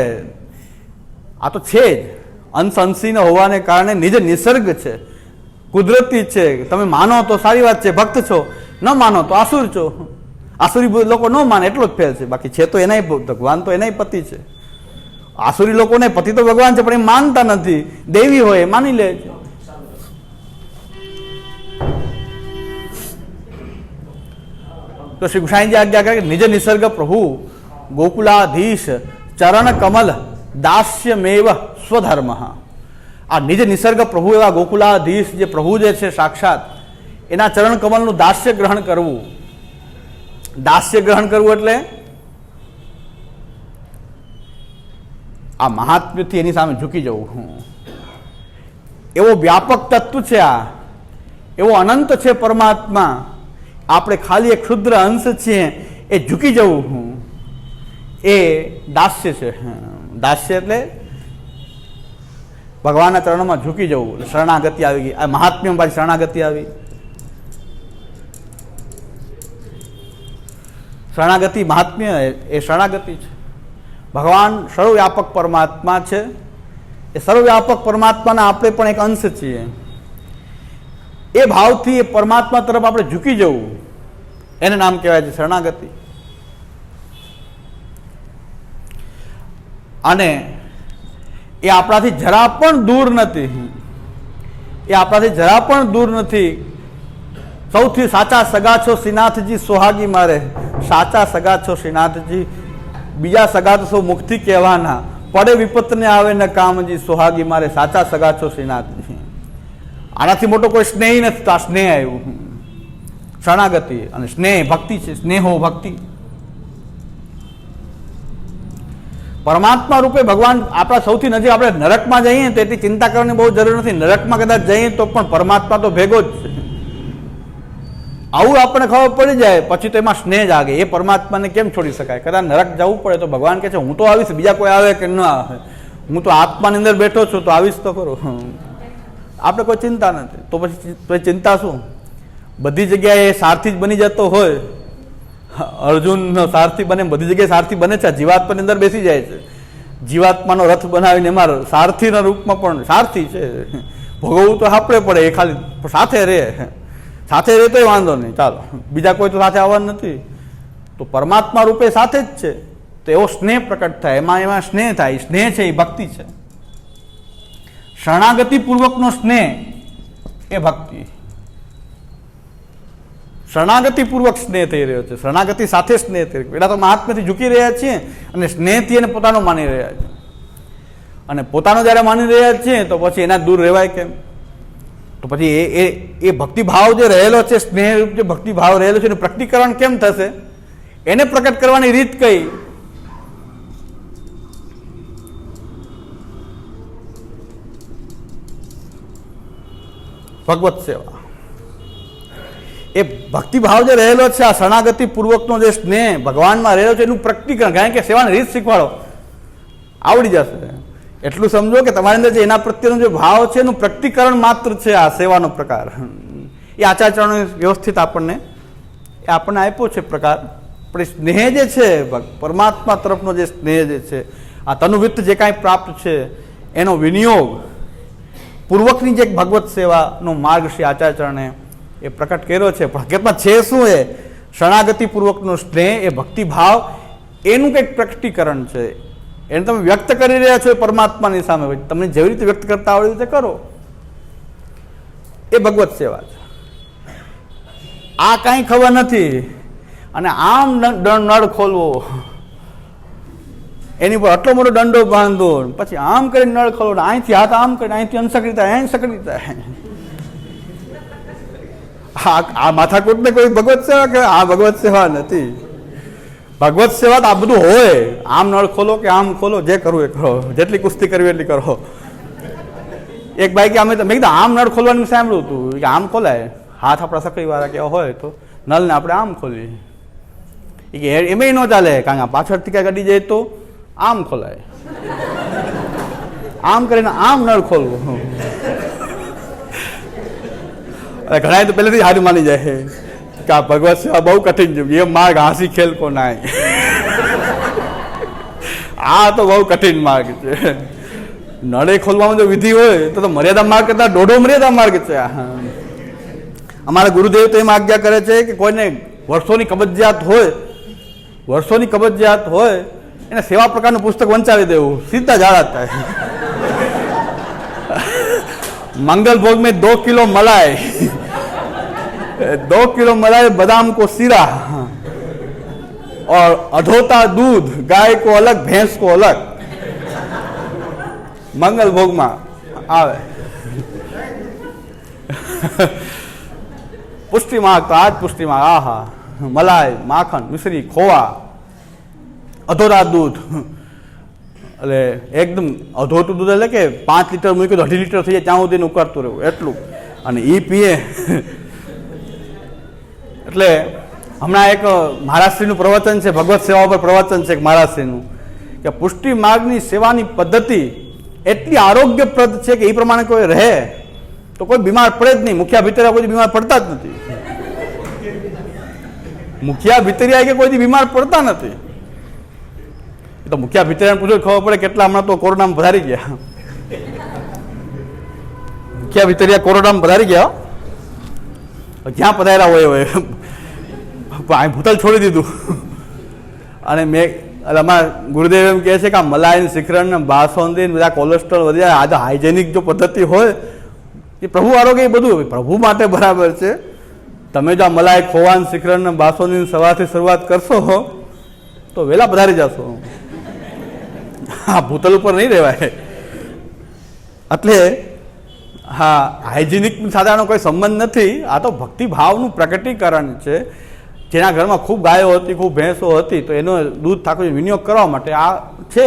આ તો છે જ. અંશ અંશીનો હોવાને કારણે નિજ નિસર્ગ છે, કુદરતી છે. તમે માનો તો સારી વાત છે, ભક્ત છો, ન માનો તો આસુર છો. આસુરી લોકો ન માને એટલો જ ફેર છે, બાકી છે તો એનાય ભગવાન, તો એનાય પતિ છે. આસુરી લોકોને પતિ તો ભગવાન છે, પણ એ માનતા નથી. દેવી હોય એ માની લે છે. તો શ્રી ગુસાઈજી આજ્ઞા કરે નિજ નિસર્ગ પ્રભુ ગોકુલાધીશ ચરણ કમલ દાસ્ય મેવ સ્વધર્મ. આ નિજ નિસર્ગ પ્રભુ એવા ગોકુલાધીશ જે પ્રભુ જે છે સાક્ષાત, એના ચરણ કમલનું દાસ્ય ગ્રહણ કરવું. દાસ્ય ગ્રહણ કરવું એટલે આ મહાત્મ્યથી એની સામે ઝૂકી જવું. એવો વ્યાપક તત્વ છે, આ એવો અનંત છે પરમાત્મા, આપણે ખાલી એક ક્ષુદ્ર અંશ છીએ, એ ઝૂકી જવું એ દાસ્ય છે. દાસ્ય એટલે ભગવાનના ચરણોમાં ઝૂકી જવું, શરણાગતિ આવી ગઈ. આ મહાત્મ્યમાં પાછી શરણાગતિ આવી. શરણાગતિ મહાત્મ્ય એ શરણાગતિ છે. ભગવાન સર્વવ્યાપક પરમાત્મા છે. એ સર્વવ્યાપક પરમાત્માના આપણે પણ એક અંશ છીએ. એ ભાવથી એ પરમાત્મા તરફ આપણે ઝૂકી જવું, એને નામ કહેવાય છે શરણાગતિ. અને એ આપણાથી જરા પણ દૂર નથી. એ આપણાથી જરા પણ દૂર નથી. સૌથી સાચા સગા છો શ્રીનાથજી સોહાગી મારે. સાચા સગા છો શ્રીનાથજી, બીજા સગા તો સૌ મુખથી કહેવાના. પડે વિપતને આવે ને કામજી સોહાગી મારે. સાચા સગા છો શ્રીનાથજી. આનાથી મોટો કોઈ સ્નેહ નથી. તો આ સ્નેહ આવ્યું, શરણાગતિ. અને સ્નેહ ભક્તિ છે. સ્નેહો ભક્તિ. પરમાત્મા રૂપે ભગવાન આપણા સૌથી નજીક. આપણે નરકમાં જઈએ તો એટલી ચિંતા કરવાની બહુ જરૂર નથી. નરકમાં કદાચ જઈએ તો પણ પરમાત્મા તો ભેગો જ છે. આવું આપણને ખબર પડી જાય પછી તો એમાં સ્નેહ જાગે. એ પરમાત્માને કેમ છોડી શકાય? કદાચ નરક જવું પડે તો ભગવાન કહે છે હું તો આવીશ, બીજા કોઈ આવે કે ન આવે, હું તો આત્માની અંદર બેઠો છું તો આવીશ તો ખરું. આપણે કોઈ ચિંતા નથી. તો પછી ચિંતા શું? બધી જગ્યાએ સારથી જ બની જતો હોય. અર્જુન સારથી બને, બધી જગ્યાએ સારથી બને છે. જીવાત્માની અંદર બેસી જાય છે. જીવાત્માનો રથ બનાવીને એમાં સારથીના રૂપમાં પણ સારથી છે. ભોગવવું તો આપણે પડે, એ ખાલી સાથે રહે. સાથે રહે તો વાંધો નહીં, ચાલો, બીજા કોઈ તો સાથે આવવાનું નથી. તો પરમાત્મા રૂપે સાથે જ છે. તો એવો સ્નેહ પ્રકટ થાય, એમાં સ્નેહ થાય. સ્નેહ છે એ ભક્તિ છે. શરણાગતિ પૂર્વકનો સ્નેહ એ ભક્તિ. શરણાગતિ પૂર્વક સ્નેહ થઈ રહ્યો છે. શરણાગતિ સાથે સ્નેહ થઈ રહ્યો. પેલા તો મહાત્મ્યથી ઝૂકી રહ્યા છીએ અને સ્નેહથી એને પોતાનો માની રહ્યા છે. અને પોતાનો જ્યારે માની રહ્યા છીએ તો પછી એના દૂર રહેવાય કેમ? તો પછી એ ભક્તિભાવ જે રહેલો છે, સ્નેહ જે ભક્તિભાવ રહેલો છે, એનું પ્રકટીકરણ કેમ થશે? એને પ્રકટ કરવાની રીત કઈ? ભગવત સેવા. એ ભક્તિભાવ જે રહેલો છે, આ શરણાગતિ પૂર્વકનો જે સ્નેહ ભગવાનમાં રહેલો છે, એનું પ્રકટીકરણ. કારણ કે સેવાની રીત શીખવાડો, આવડી જશે. એટલું સમજો કે તમારી અંદર જે એના પ્રત્યેનો જે ભાવ છે એનું પ્રકટીકરણ માત્ર છે આ સેવાનો પ્રકાર. એ આચાર્યચરણો વ્યવસ્થિત આપણને આપ્યો છે પ્રકાર. પણ એ સ્નેહ જે છે પરમાત્મા તરફનો જે સ્નેહ જે છે, આ તનુવિત્ત જે કાંઈ પ્રાપ્ત છે એનો વિનિયોગ પૂર્વકની જે ભગવત સેવાનો માર્ગ શ્રી આચાર્યચરણે એ પ્રકટ કર્યો છે. પણ હકીકતમાં છે શું? એ શરણાગતિ પૂર્વકનો સ્નેહ, એ ભક્તિભાવ, એનું કંઈક પ્રકટીકરણ છે. એને તમે વ્યક્ત કરી રહ્યા છો એ પરમાત્માની સામે. તમને જેવી રીતે વ્યક્ત કરતા આવડે રીતે કરો, એ ભગવત સેવા છે. આ કાંઈ ખબર નથી અને આમ નળ ખોલવો, એની પર આટલો મોટો દંડો બાંધો, પછી આમ કરીને નળ ખોલવો, અહીંથી હાથ આમ કરીને અહીંથી અનસકડી થાય, અહીં સકડી થાય. આ માથાકૂટને કોઈ ભગવત સેવા કે? આ ભગવત સેવા નથી. ભગવત સેવા તો આ બધું હોય. આમ નળ ખોલો કે આમ ખોલો, જે કરવું એ કરો, જેટલી કુસ્તી કરવી એટલી કરો. એક ભાઈ કે મેં કીધું આમ નળ ખોલવાનું સાંભળ્યું હતું કે આમ ખોલાય, હાથ આપણા સકડી વાળા કેવા હોય તો નળને આપણે આમ ખોલીએ. કે એમાં ન ચાલે, કારણ કે પાછળથી કાંઈ ગડી જાય તો આમ ખોલાય. આમ કરીને આમ નળ ખોલવું. ઘણા તો પહેલેથી હારી માની જાય કે આ ભગવત સેવા બહુ કઠિન છે, એ માર્ગ હાંસી ખેલ કો નાય. આ તો બહુ કઠિન માર્ગ છે. નળે ખોલવામાં જો વિધિ હોય તો મર્યાદા માર્ગ કરતા દોઢો મર્યાદા માર્ગ છે. અમારા ગુરુદેવ તો એમ આજ્ઞા કરે છે કે કોઈને વર્ષોની કબજિયાત હોય એને સેવા પ્રકારનું પુસ્તક વંચાવી દેવું, સીધા જાડા થાય. मंगल भोग में 2 किलो मलाई, 2 किलो मलाई, बादाम को सीरा और अधोता दूध, गाय को अलग भैंस को अलग, મંગલ ભોગમાં આવે. પુષ્ટિ માગ તો આ જ પુષ્ટિ માગ. આહા, મલાઈ, માખણ, મિશ્રી, ખોવા, અધોરા દૂધ, એટલે એકદમ અધોતું દૂધ એટલે કે 5 લીટર મૂક્યું તો 2.5 લીટર થઈ જાય ત્યાં સુધી ઉકાળતું રહેવું એટલું, અને એ પીએ. એટલે હમણાં એક મહારાષ્ટ્રીનું પ્રવચન છે, ભગવત સેવા પર પ્રવચન છે મહારાષ્ટ્રીનું, કે પુષ્ટિ માર્ગની સેવાની પદ્ધતિ એટલી આરોગ્યપ્રદ છે કે એ પ્રમાણે કોઈ રહે તો કોઈ બીમાર પડે જ નહીં. મુખિયા ભીતરિયા કોઈ બીમાર પડતા જ નથી. મુખિયા ભીતરિયા કે કોઈ બીમાર પડતા નથી. એ તો મુખિયા ભીતરિયાને પૂછો ખબર પડે કેટલા હમણાં તો કોરોનામાં પધારી ગયા. મુખિયા ભીતરિયા કોરોનામાં પધારી ગયા, જ્યાં પધાર્યા હોય ભૂતલ છોડી દીધું. અને મેં અમારા ગુરુદેવ એમ કહે છે કે આ મલાઈ, શ્રીખંડ ને બાસુંદી બધા કોલેસ્ટ્રોલ વધી જાય. આ તો હાઇજેનિક જો પદ્ધતિ હોય એ પ્રભુ આરોગ્ય એ બધું પ્રભુ માટે બરાબર છે. તમે જો આ મલાઈ, ખોવાન, શ્રીખંડ ને બાસુંદી સવારથી શરૂઆત કરશો તો વહેલા પધારી જશો. હા, ભૂતલ ઉપર નહીં રહેવાય. એટલે હા, હાઇજેનિક સાધારણ કોઈ સંબંધ નથી. આ તો ભક્તિભાવનું પ્રકટીકરણ છે. જેના ઘરમાં ખૂબ ગાયો હતી, ખૂબ ભેંસો હતી, તો એનો દૂધ ઠાકોરજી વિનિયોગ કરવા માટે આ છે.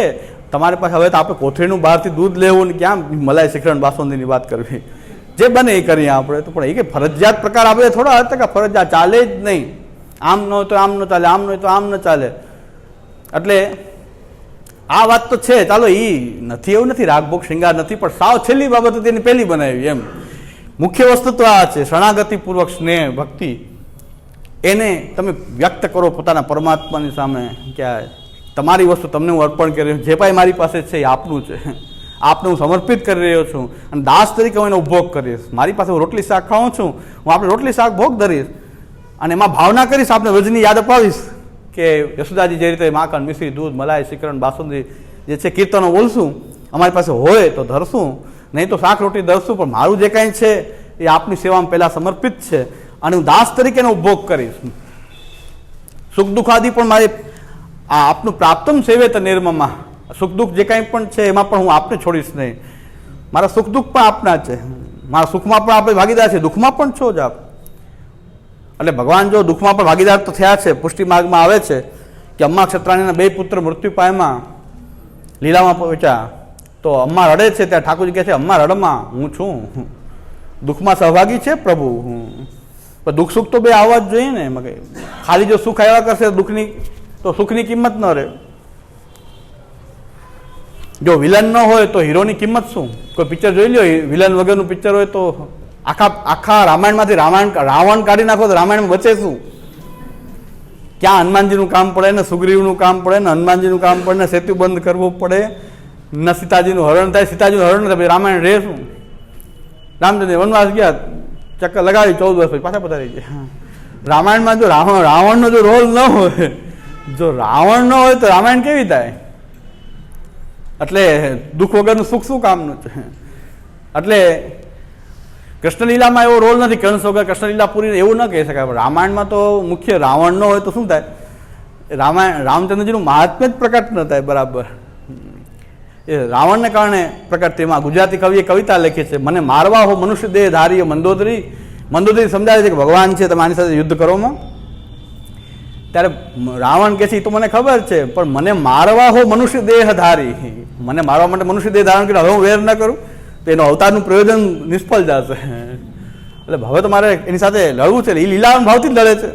તમારી પાસે હવે તો આપણે કોથળીનું બહારથી દૂધ લેવું ને ક્યાં મલાઈ, શ્રીખંડ, બાસુંદીની વાત કરવી. જે બને એ કરીએ આપણે તો. પણ એ કે ફરજિયાત પ્રકાર આપણે થોડા હતા કે ફરજિયાત ચાલે જ નહીં. આમ ન હોય તો આમ ન ચાલે, આમ ન હોય તો આમ ન ચાલે. એટલે આ વાત તો છે. ચાલો, એ નથી એવું નથી, રાગભોગ શૃંગાર નથી, પણ સાવ છેલ્લી બાબત તેની પહેલી બનાવી. એમ મુખ્ય વસ્તુ તો આ છે, શરણાગતિપૂર્વક સ્નેહ, ભક્તિ એને તમે વ્યક્ત કરો પોતાના પરમાત્માની સામે કે તમારી વસ્તુ તમને હું અર્પણ કરી રહ્યો છું. જે કાંઈ મારી પાસે છે એ આપનું છે, આપને હું સમર્પિત કરી રહ્યો છું, અને દાસ તરીકે હું એનો ઉપભોગ કરીશ. મારી પાસે હું રોટલી શાક ખાઉં છું, હું આપણે રોટલી શાક ભોગ ધરીશ, અને એમાં ભાવના કરીશ, આપણે વ્રજની યાદ અપાવીશ કે યશોદાજી જે રીતે માખણ, મિશ્રી, દૂધ, મલાઈ, શ્રીખંડ, બાસુંદી જે છે કીર્તનો બોલશું, અમારી પાસે હોય તો ધરશું, નહીં તો શાક રોટી ધરશું, પણ મારું જે કાંઈ છે એ આપની સેવામાં પહેલાં સમર્પિત છે, અને હું દાસ તરીકે એનો ઉપભોગ કરીશ. સુખ દુઃખ આદિ પણ મારે આ આપનું પ્રાપ્તમ સેવેત નિર્મમાં, સુખ દુઃખ જે કાંઈ પણ છે એમાં પણ હું આપને છોડીશ નહીં. મારા સુખ દુઃખ પણ આપના છે, મારા સુખમાં પણ આપણે ભાગીદાર છે, દુઃખમાં પણ છો જ આપ. એટલે ભગવાન જો દુઃખમાં પણ ભાગીદાર તો થયા છે. પુષ્ટિ માર્ગમાં આવે છે કે અમ્મા ક્ષત્રાણીના 2 પુત્ર મૃત્યુ પામ્યા, લીલામાં પહોંચ્યા, તો અમ્મા રડે છે ત્યાં ઠાકોરજી કહે છે અમ્મા રડમાં હું છું. દુઃખમાં સહભાગી છે પ્રભુ. પણ દુઃખ સુખ તો બે આવવા જ જોઈએ ને. એમાં કંઈ ખાલી જો સુખ આવ્યા કરશે દુઃખની તો સુખની કિંમત ન રહે. જો વિલન ન હોય તો હીરોની કિંમત શું? કોઈ પિક્ચર જોઈ લ્યો, વિલન વગરનું પિક્ચર હોય તો આખા રામાયણમાંથી રાવણ કાઢી નાખો તો રામાયણમાં બચે શું? ક્યાં હનુમાનજીનું કામ પડે ને સુગ્રીવનું કામ પડે ને હનુમાનજીનું કામ પડે ને સેતુ બંધ કરવું પડે ને સીતાજીનું હરણ થાય, સીતાજીનું હરણ થાય, પછી રામાયણ રહે શું? રામચંદ્ર વનવાસ ગયા, ચક્કર લગાવી 14 વર્ષ પછી પાછા પધારી ગયા. રામાયણમાં જો રાવણનો જો રોલ ન હોય, જો રાવણ ન હોય તો રામાયણ કેવી થાય? એટલે દુઃખ વગરનું સુખ શું કામનું છે? એટલે કૃષ્ણલીલામાં એવો રોલ નથી, કંસ વગર કૃષ્ણલીલા પૂરી એવું ન કહી શકાય. રામાયણમાં તો મુખ્ય રાવણ ન હોય તો શું થાય? રામચંદ્રજીનું મહાત્મ્ય જ પ્રકટ ન થાય બરાબર. એ રાવણને કારણે પ્રકટ. તેમાં ગુજરાતી કવિએ કવિતા લખી છે, મને મારવા હો મનુષ્ય દેહ ધારી. મંદોદરી સમજાવે છે કે ભગવાન છે, તમે આની સાથે યુદ્ધ કરોમાં. ત્યારે રાવણ કહે છે એ તો મને ખબર છે, પણ મને મારવા હો મનુષ્ય દેહ ધારી, મને મારવા માટે મનુષ્ય દેહ ધારણ કર્યો, હવે હું વેર ન કરું તો એનું અવતારનું પ્રયોજન નિષ્ફળ જશે. એટલે હવે તો મારે એની સાથે લડવું છે. એ લીલા ભાવથી જ લડે છે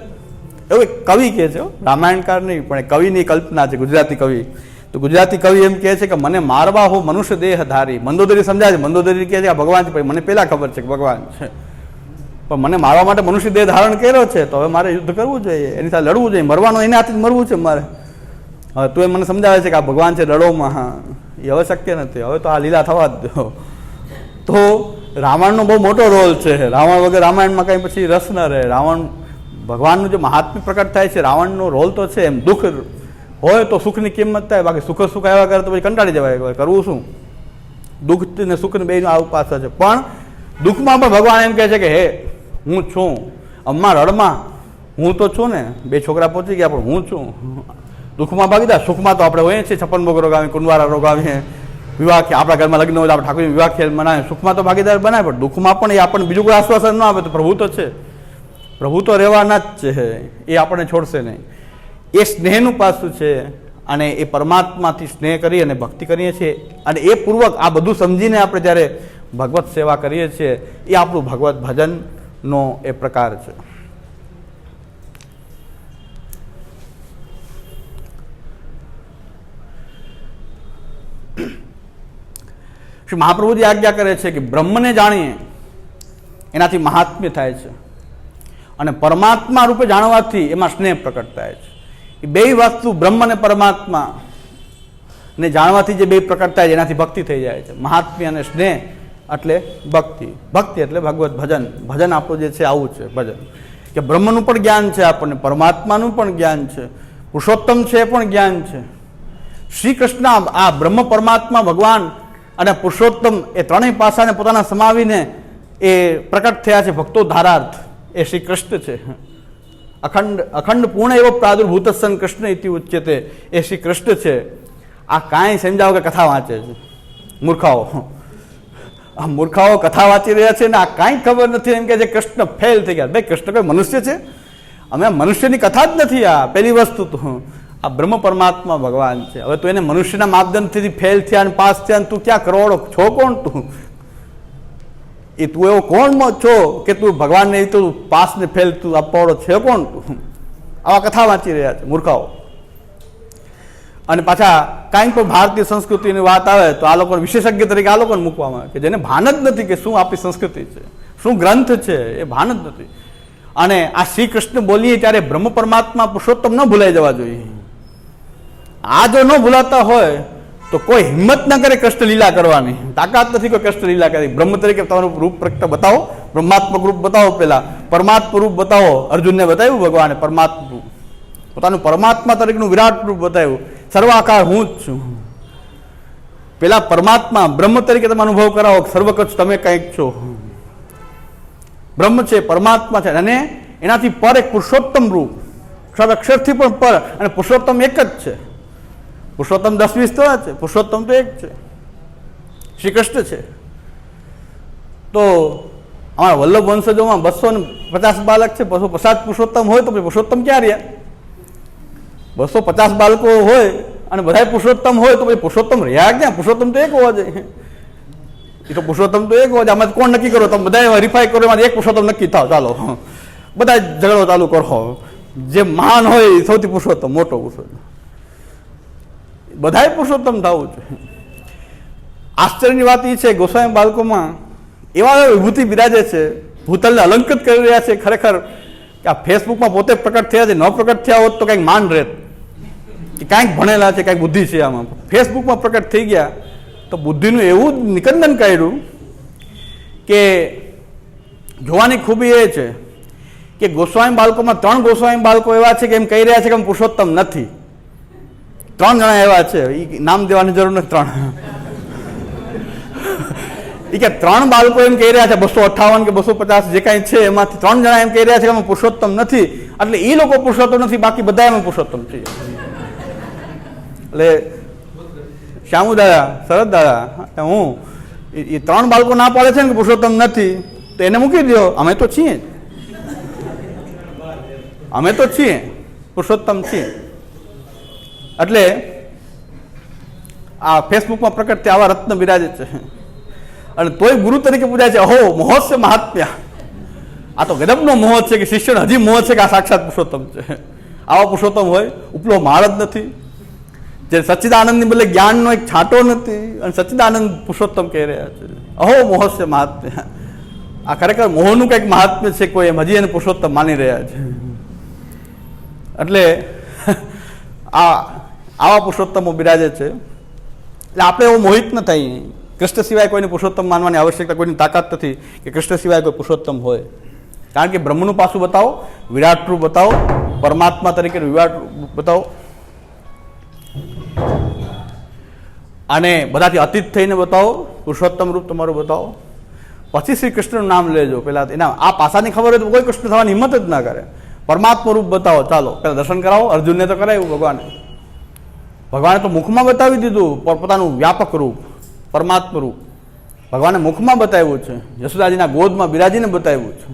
એવું કવિ કહે છે. રામાયણકાર નહીં, પણ કવિની કલ્પના છે, ગુજરાતી કવિ. તો ગુજરાતી કવિ એમ કહે છે કે મને મારવા હો મનુષ્ય દેહ ધારી. મંદોદરી સમજાય છે, મંદોદરી કહે છે કે ભગવાન છે, મને પહેલાં ખબર છે કે ભગવાન છે, પણ મને મારવા માટે મનુષ્ય દેહ ધારણ કર્યો છે, તો હવે મારે યુદ્ધ કરવું જોઈએ, એની સાથે લડવું જોઈએ. મરવાનું એના હાથે જ મરવું છે મારે. હવે તું એ મને સમજાવે છે કે આ ભગવાન છે લડોમાં, હા એ હવે શક્ય નથી. હવે તો આ લીલા થવા જ દો. તો રાવણનો બહુ મોટો રોલ છે. રાવણ વગર રામાયણમાં કંઈ પછી રસ ન રહે. રાવણ ભગવાનનું જે મહાત્મ્ય પ્રકટ થાય છે, રાવણનો રોલ તો છે. એમ દુઃખ હોય તો સુખની કિંમત થાય, બાકી સુખ આવ્યા કરે તો પછી કંટાળી જવાય, કરવું શું? દુઃખ ને સુખને બેયનો આ ઉપાસા છે. પણ દુઃખમાં પણ ભગવાન એમ કહે છે કે હે હું છું, અમ્મા રડમાં હું તો છું ને. 2 છોકરા પહોંચી ગયા પણ હું છું. દુઃખમાં ભાગીદાર, સુખમાં તો આપણે હોઈએ છીએ, 56 ભોગ રોગાવીએ, કુંડવારા રોગાવીએ, વિવાહ આપણા ઘરમાં લગ્ન હોય તો આપણે ઠાકોરજી વિવાહ ખેલ મનાવે, સુખમાં તો ભાગીદાર બનાવે, પણ દુઃખમાં પણ એ આપણને બીજું કોઈ આશ્વાસન ન આપે. તો પ્રભુ તો છે, પ્રભુ તો રહેવાના જ છે, એ આપણને છોડશે નહીં. એ સ્નેહનું પાસું છે. અને એ પરમાત્માથી સ્નેહ કરી અને ભક્તિ કરીએ છીએ, અને એ પૂર્વક આ બધું સમજીને આપણે જ્યારે ભગવત સેવા કરીએ છીએ, એ આપણું ભગવત ભજનનો એ પ્રકાર છે. શ્રી મહાપ્રભુજી આજ્ઞા કરે છે કે બ્રહ્મને જાણીએ એનાથી મહાત્મ્ય થાય છે, અને પરમાત્મા રૂપે જાણવાથી એમાં સ્નેહ પ્રકટ થાય છે. એ બે વસ્તુ બ્રહ્મ અને પરમાત્મા ને જાણવાથી જે બે પ્રકટ થાય એનાથી ભક્તિ થઈ જાય છે. મહાત્મ્ય અને સ્નેહ એટલે ભક્તિ, ભક્તિ એટલે ભગવત ભજન. ભજન આપણું જે છે આવું છે ભજન, કે બ્રહ્મનું પણ જ્ઞાન છે આપણને, પરમાત્માનું પણ જ્ઞાન છે, પુરુષોત્તમ છે એ પણ જ્ઞાન છે. શ્રી કૃષ્ણ આ બ્રહ્મ પરમાત્મા ભગવાન અને પુરુષોત્તમ એ ત્રણેય પાસાને પોતાના સમાવીને એ પ્રકટ થયા છે ભક્તો ધારાર્થ. એ શ્રી કૃષ્ણ છે. અખંડ પૂર્ણ એવો પ્રાદુર્ભૂત સન કૃષ્ણ ઇતિ ઉચ્યતે. એ શ્રી કૃષ્ણ છે. આ કાંઈ સમજાવો કે કથા વાંચે છે મૂર્ખાઓ. આ મૂર્ખાઓ કથા વાંચી રહ્યા છે ને આ કાંઈ ખબર નથી, એમ કે જે કૃષ્ણ ફેલ થઈ ગયા. ભાઈ કૃષ્ણ કોઈ મનુષ્ય છે? અમે મનુષ્યની કથા જ નથી. આ પહેલી વસ્તુ તો આ બ્રહ્મ પરમાત્મા ભગવાન છે. હવે તું એને મનુષ્યના માપદંડથી ફેલ થયા અને પાસ થયા અને તું ક્યાં કરોડો છો? કોણ તું? એ તું એવો કોણ છો કે તું ભગવાન નહીં તો પાસ ને ફેલ તું આપવાળો છે કોણ તું? આવા કથા વાંચી રહ્યા છે મૂર્ખાઓ. અને પાછા કાંઈક પણ ભારતીય સંસ્કૃતિની વાત આવે તો આ લોકો વિશેષજ્ઞ તરીકે આ લોકોને મૂકવામાં આવે કે જેને ભાન જ નથી કે શું આપણી સંસ્કૃતિ છે, શું ગ્રંથ છે, એ ભાન જ નથી. અને આ શ્રી કૃષ્ણ બોલીએ ત્યારે બ્રહ્મ પરમાત્મા પુરુષોત્તમ ન ભૂલાઈ જવા જોઈએ. આ જો ન ભૂલાતા હોય તો કોઈ હિંમત ન કરે કૃષ્ણ લીલા કરવાની. તાકાત નથી કોઈ કૃષ્ણ લીલા કરી. બ્રહ્મ તરીકે તમારું રૂપ પ્રગટ બતાવો, બ્રહ્માત્મક રૂપ બતાવો, પેલા પરમાત્મા રૂપ બતાવો. અર્જુનને બતાવ્યું ભગવાને પરમાત્મા રૂપ, પોતાનું પરમાત્મા તરીકેનું વિરાટ રૂપ બતાવ્યું. સર્વાકાર હું જ છું. પેલા પરમાત્મા બ્રહ્મ તરીકે તમે અનુભવ કરાવો, સર્વકચ્છ તમે કંઈક છો. બ્રહ્મ છે, પરમાત્મા છે, અને એનાથી પર એક પુરુષોત્તમ રૂપ, અક્ષરથી પણ પર, અને પુરુષોત્તમ એક જ છે. પુરુષોત્તમ 10-20 તો છે, પુરુષોત્તમ તો એક છે, શ્રી કૃષ્ણ છે. તો અમારા વલ્લભ વંશજોમાં 250 બાલક છે, 250 પુરુષોત્તમ હોય તો પછી પુરુષોત્તમ ક્યાં રહ્યા? 250 બાળકો હોય અને બધા પુરુષોત્તમ હોય તો પછી પુરુષોત્તમ રહ્યા ક્યાં? પુરુષોત્તમ તો એક હોવા જોઈએ. એ તો પુરુષોત્તમ તો એક હોવા જોઈએ. આમાં કોણ નક્કી કરો? તમે બધા હરીફાઈ કરો, એમાં એક પુરુષોત્તમ નક્કી થાવ. ચાલો બધા ઝઘડો ચાલુ કરો. જે મહાન હોય એ સૌથી પુરુષોત્તમ, મોટો પુરુષોત્તમ. બધાય પુરુષોત્તમ થવું છે. આશ્ચર્યની વાત એ છે ગોસ્વામી બાળકોમાં એવા વિભૂતિ બિરાજે છે, ભૂતલને અલંકૃત કરી રહ્યા છે. ખરેખર કે આ ફેસબુકમાં પોતે પ્રકટ થયા છે, ન પ્રકટ થયા હોત તો કંઈક માન રહેત કે કાંઈક ભણેલા છે, કાંઈક બુદ્ધિ છે. આમાં ફેસબુકમાં પ્રકટ થઈ ગયા તો બુદ્ધિનું એવું નિકંદન કર્યું કે જોવાની ખૂબી એ છે કે ગોસ્વામી બાળકોમાં 3 ગોસ્વામી બાળકો એવા છે કે એમ કહી રહ્યા છે કે અમે પુરુષોત્તમ નથી. 3 જણા એવા છે, એ નામ દેવાની જરૂર નથી. 3 એ કે 3 બાળકો એમ કહી રહ્યા છે, 258 કે 250 જે કાંઈ છે એમાંથી 3 જણા એમ કહી રહ્યા છે કે અમે પુરુષોત્તમ નથી. એટલે એ લોકો પુરુષોત્તમ નથી, બાકી બધા અમે પુરુષોત્તમ છીએ. એટલે શ્યામુ દાદા, શરદ દાદા, હું એ 3 બાળકો ના પાડે છે ને કે પુરુષોત્તમ નથી, તો એને મૂકી દો. અમે તો છીએ, અમે તો છીએ, પુરુષોત્તમ છીએ. એટલે આ ફેસબુકમાં પ્રકટ થયા આવા રત્ન બિરાજે છે, અને તોય ગુરુ તરીકે પૂજાય છે. અહો મોહ છે મહાત્મ્ય. આ તો ગજબનો મોહ છે કે શિષ્યનો હજી મોહ છે કે આ સાક્ષાત પુરુષોત્તમ છે. આવા પુરુષોત્તમ હોય, ઉપલો માળ જ નથી, જે સચ્ચિદાનંદની બદલે જ્ઞાનનો એક છાંટો નથી, અને સચ્ચિદાનંદ પુરુષોત્તમ કહી રહ્યા છે. અહો મોહ છે મહાત્મ્ય. આ ખરેખર મોહનું કંઈક મહાત્મ્ય છે, કોઈ એમ હજી એને પુરુષોત્તમ માની રહ્યા છે. એટલે આવા પુરુષોત્તમો બિરાજે છે. એટલે આપણે એવો મોહિત ન થાય. કૃષ્ણ સિવાય કોઈને પુરુષોત્તમ માનવાની આવશ્યકતા, કોઈની તાકાત નથી કે કૃષ્ણ સિવાય કોઈ પુરુષોત્તમ હોય. કારણ કે બ્રહ્મનું પાસું બતાવો, વિરાટ રૂપ બતાવો, પરમાત્મા તરીકે વિરાટ રૂપ બતાવો, અને બધાથી અતીત થઈને બતાવો, પુરુષોત્તમ રૂપ તમારું બતાવો. પછી શ્રી કૃષ્ણનું નામ લેજો. પેલા એના આ પાસાની ખબર હોય તો કોઈ કૃષ્ણ થવાની હિંમત જ ના કરે. પરમાત્મા રૂપ બતાવો. ચાલો પેલા દર્શન કરાવો. અર્જુનને તો કરાવ્યું ભગવાને તો મુખમાં બતાવી દીધું પોતાનું વ્યાપક રૂપ. પરમાત્મા રૂપ ભગવાને મુખમાં બતાવ્યું છે, યશોદાજીના ગોદમાં બિરાજીને બતાવ્યું છે.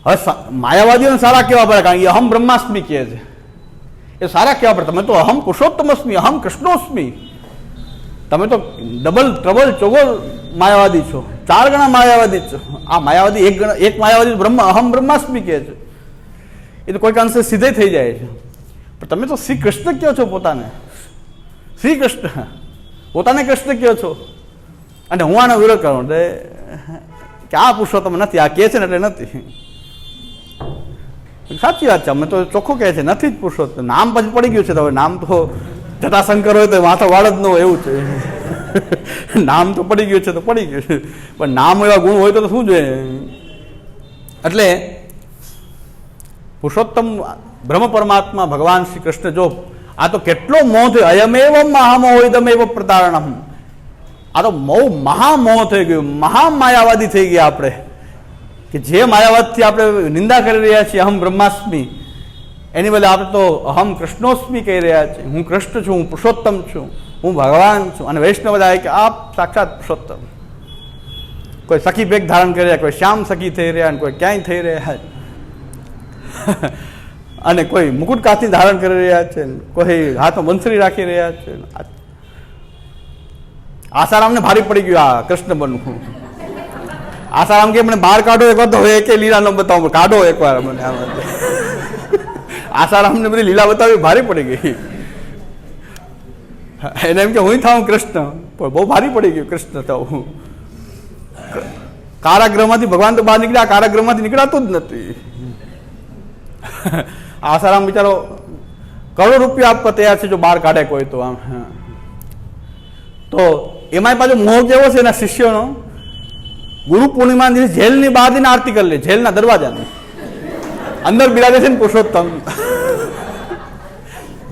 હવે માયાવાદીઓને સારા કહેવા પડે, કારણ કે અહમ બ્રહ્માસ્મિ કહે છે, એ સારા કહેવા પડે. તમે તો અહમ પુરુષોત્તમસ્મિ, અહમ કૃષ્ણોસ્મિ, તમે તો ડબલ ટ્રબલ ચોગલ માયાવાદી છો, 4 ગણા માયાવાદી છો. આ માયાવાદી એક માયાવાદી બ્રહ્મ અહમ બ્રહ્માસ્મિ કહે છે, એ તો કોઈક અંશે સીધે થઈ જાય છે. પણ તમે તો શ્રી કૃષ્ણ કહો છો પોતાને, શ્રી કૃષ્ણ પોતાને કૃષ્ણ કહો છો, અને હું આનો વિરોધ કરું કે આ પુરુષોત્તમ નથી, આ કહે છે ને એટલે નથી. સાચી વાત છે, અમે તો ચોખ્ખું કહે છે નથી જ પુરુષોત્તમ. નામ પછી પડી ગયું છે, તો હવે નામ તો જટાશંકર હોય તો માથા વાળ જ ન હોય એવું છે. નામ તો પડી ગયું છે તો પડી ગયું છે, પણ નામ એવા ગુણ હોય તો શું જોઈએ. એટલે પુરુષોત્તમ બ્રહ્મ પરમાત્મા ભગવાન શ્રી કૃષ્ણ, જો આ તો કેટલો મોહ થયો, અયમેવ મહામોહ ઇદમેવ પ્રતારણમ. આ તો બહુ મહામોહ થઈ ગયું, મહામાયાવાદી થઈ ગયા આપણે, કે જે માયાવાદથી આપણે નિંદા કરી રહ્યા છીએ અહમ બ્રહ્માસ્મિ, એની બદલે આપણે તો અહમ કૃષ્ણોસ્મિ કહી રહ્યા છીએ. હું કૃષ્ણ છું, હું પુરુષોત્તમ છું, હું ભગવાન છું. અને વૈષ્ણવ બધા કે આપ સાક્ષાત પુરુષોત્તમ. કોઈ સખી ભેગ ધારણ કરી રહ્યા, કોઈ શ્યામ સખી થઈ રહ્યા, અને કોઈ ક્યાંય થઈ રહ્યા, અને કોઈ મુકુટ કાથી ધારણ કરી રહ્યા છે, કોઈ હાથમાં બંસરી રાખી રહ્યા છે. આસારામને ભારી પડી ગયું આ કૃષ્ણ બનવું. આસારામ કે મને બહાર કાઢો એક વાર, તો હવે એક લીલા ન બતાવો, કાઢો એકવાર મને. આસારામને બધી લીલા બતાવી ભારી પડી ગઈ. એને એમ કે હું થાઉં કૃષ્ણ, પણ બહુ ભારી પડી ગયું કૃષ્ણ થવું. કારાગૃહમાંથી ભગવાન તો બહાર નીકળ્યા, કારાગૃહમાંથી નીકળાતું જ નથી. આસારામ બિચારો કરોડો રૂપિયા આપવા તૈયાર છે જો બહાર કાઢે કોઈ તો. આમ તો એમાંય પાછો મોહ કેવો છે એના શિષ્યોનો. ગુરુ પૂર્ણિમા દિવસે જેલની બહારની આરતી કરી લે, જેલના દરવાજાની અંદર બિરાજે છે ને પુરુષોત્તમ,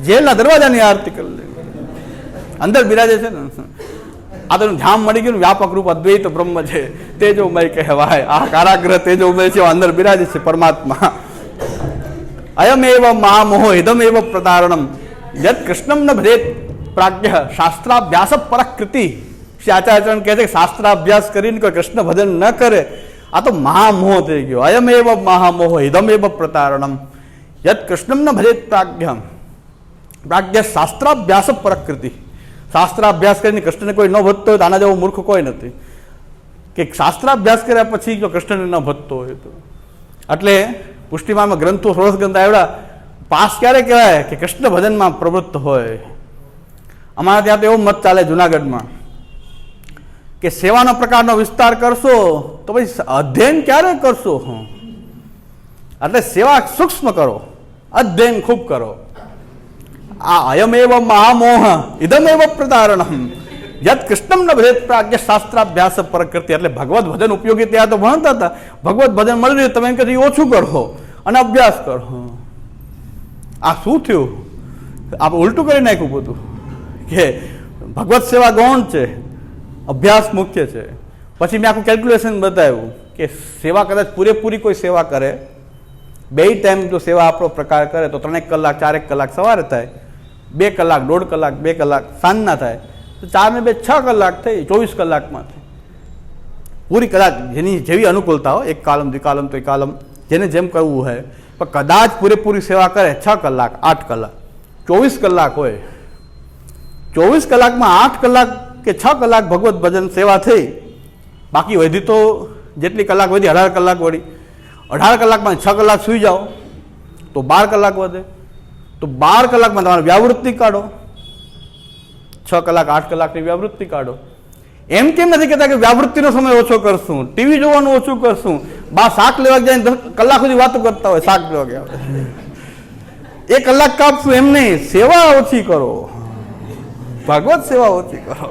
જેલના દરવાજાની આરતી કરી લે, અંદર બિરાજે છે ને. આ તો ધામ મળી ગયું, વ્યાપક રૂપ અદ્વૈત બ્રહ્મ છે, તેજોમય કહેવાય. આ કારાગ્રહ તેજોમય છે, અંદર બિરાજે છે પરમાત્મા. અયમેવ મહામોહ ઇદમેવ પ્રતારણમ યદ કૃષ્ણમ ન ભરેત પ્રાજ્ઞ શાસ્ત્રાભ્યાસ પરકૃતિ. શ્રી આચાર્યચરણ કહે છે કે શાસ્ત્રાભ્યાસ કરીને કોઈ કૃષ્ણ ભજન ન કરે, આ તો મહામોહ થઈ ગયો. અયમેવ મહામોહ ઇદમેવ પ્રતારણમ યદ કૃષ્ણમ ન ભરેત પ્રાજ્ઞ પ્રાજ્ઞ શાસ્ત્રાભ્યાસ પરકૃતિ. શાસ્ત્રાભ્યાસ કરીને કૃષ્ણને કોઈ ન ભજતો હોય તો આના જેવો મૂર્ખ કોઈ નથી, કે શાસ્ત્રાભ્યાસ કર્યા પછી જો કૃષ્ણને ન ભજતો હોય તો. એટલે પુષ્ટિમામાં ગ્રંથો 16 ગ્રંથ આવ્યા, પાસ ક્યારે કહેવાય કે કૃષ્ણ ભજનમાં પ્રવૃત્ત હોય. અમારા ત્યાં તો એવો મત ચાલે જુનાગઢમાં કે સેવાનો પ્રકારનો વિસ્તાર કરશો તો પછી અધ્યયન ક્યારે કરશો. એટલે સેવા સૂક્ષ્મ કરો, અધ્યયન ખૂબ કરો. આ અયમેવ મહામોહ ઇદમેવ પ્રતારણમ યદ કૃષ્ણમ ન ભજેત પ્રાજ્ઞ શાસ્ત્રાભ્યાસ પરકૃતિ. એટલે ભગવત ભજન ઉપયોગી ત્યાં તો ભણતા હતા, ભગવત ભજન મળી રહ્યું, તમે એમ કે ઓછું કરો અને અભ્યાસ કરો. આ શું થયું? આપણે ઉલટું કરી નાખ્યું બધું, કે ભગવત સેવા ગૌણ છે, અભ્યાસ મુખ્ય છે. પછી મેં આખું કેલ્ક્યુલેશન બતાવ્યું કે સેવા કદાચ પૂરેપૂરી કોઈ સેવા કરે, 2 ટાઈમ જો સેવા આપણો પ્રકાર કરે તો 3 કલાક 4 કલાક સવારે થાય, 2 કલાક 1.5 કલાક 2 કલાક સાંજના થાય, તો 4 ને 2 6 કલાક થઈ, 24 કલાકમાં થઈ પૂરી. કદાચ જેની જેવી અનુકૂળતા હોય, 1 કાલમ 2 કાલમ 3 કાલમ, જેને જેમ કરવું હોય. પણ કદાચ પૂરેપૂરી સેવા કરે 6 કલાક 8 કલાક 24 કલાક હોય, 24 કલાકમાં 8 કલાક કે 6 કલાક ભગવત ભજન સેવા થઈ, બાકી વધી તો જેટલી કલાક વધી 18 કલાક વળી. 18 કલાકમાં 6 કલાક સૂઈ જાઓ તો 12 કલાક વધે. તો 12 કલાકમાં તમારે વ્યાવૃત્તિ કાઢો, 6 કલાક 8 કલાકની વ્યાવૃત્તિ કાઢો. એમ કેમ નથી કહેતા કે વ્યાવૃત્તિનો સમય ઓછો કરશું, ટીવી જોવાનું ઓછું કરશું, બા શાક લેવા જાય 10 કલાક સુધી વાતો કરતા હોય, શાક લેવા ગયા 1 કલાક કાપશું, એમ નહીં. સેવા ઓછી કરો, ભગવત સેવા ઓછી કરો.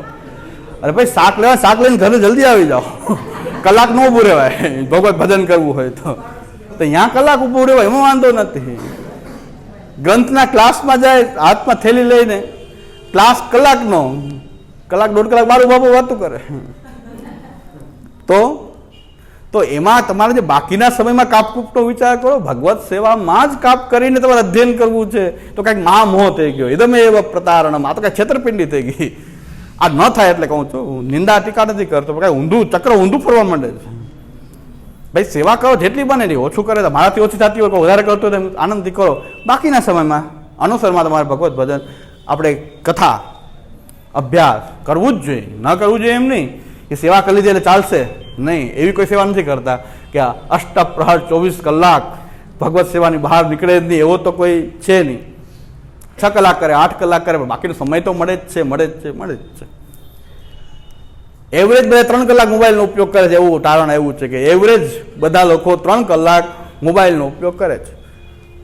અરે ભાઈ શાક લેવા, શાક લઈને ઘરે જલ્દી આવી જાઓ, કલાક ન ઊભું રહેવાય. ભગવત ભજન કરવું હોય તો અહીંયા કલાક ઊભું રહેવાય, એમાં વાંધો નથી. ગ્રંથના ક્લાસમાં જાય, હાથમાં થેલી લઈને ક્લાસ કલાકનો, કલાક 1.5 કલાક બારું બાબુ વાતું કરે. તો તો એમાં તમારે જે બાકીના સમયમાં કાપકૂપનો વિચાર કરો, ભગવત સેવામાં જ કાપ કરીને તમારે અધ્યયન કરવું છે તો કંઈક મહામોહ થઈ ગયો, એકદમ એ પ્રતારણમાં, આ તો કંઈક છેતરપિંડી થઈ ગઈ. આ ન થાય એટલે કહું છું, નિંદા ટીકા નથી કરતો, પણ કાંઈ ઊંધું ચક્ર ઊંધું ફરવા માંડે છે. ભાઈ સેવા કરો જેટલી બને એટલી, ઓછું કરે તો મારાથી ઓછી થતી હોય, વધારે કરતો હોય આનંદથી કરો. બાકીના સમયમાં અનુસરમાં તમારે ભગવત ભજન, આપણે કથા અભ્યાસ કરવું જ જોઈએ. ન કરવું જોઈએ એમ નહીં કે સેવા કરી લીધી એટલે ચાલશે, નહીં. એવી કોઈ સેવા નથી કરતા કે અષ્ટપ્રહર 24 કલાક ભગવત સેવાની બહાર નીકળે જ નહીં, એવો તો કોઈ છે નહીં. 6 કલાક કરે, 8 કલાક કરે, પણ બાકીનો સમય તો મળે જ છે, મળે જ છે. એવરેજ બધા 3 કલાક મોબાઈલનો ઉપયોગ કરે છે, એવું તારણ એવું છે કે એવરેજ બધા લોકો 3 કલાક મોબાઈલનો ઉપયોગ કરે છે.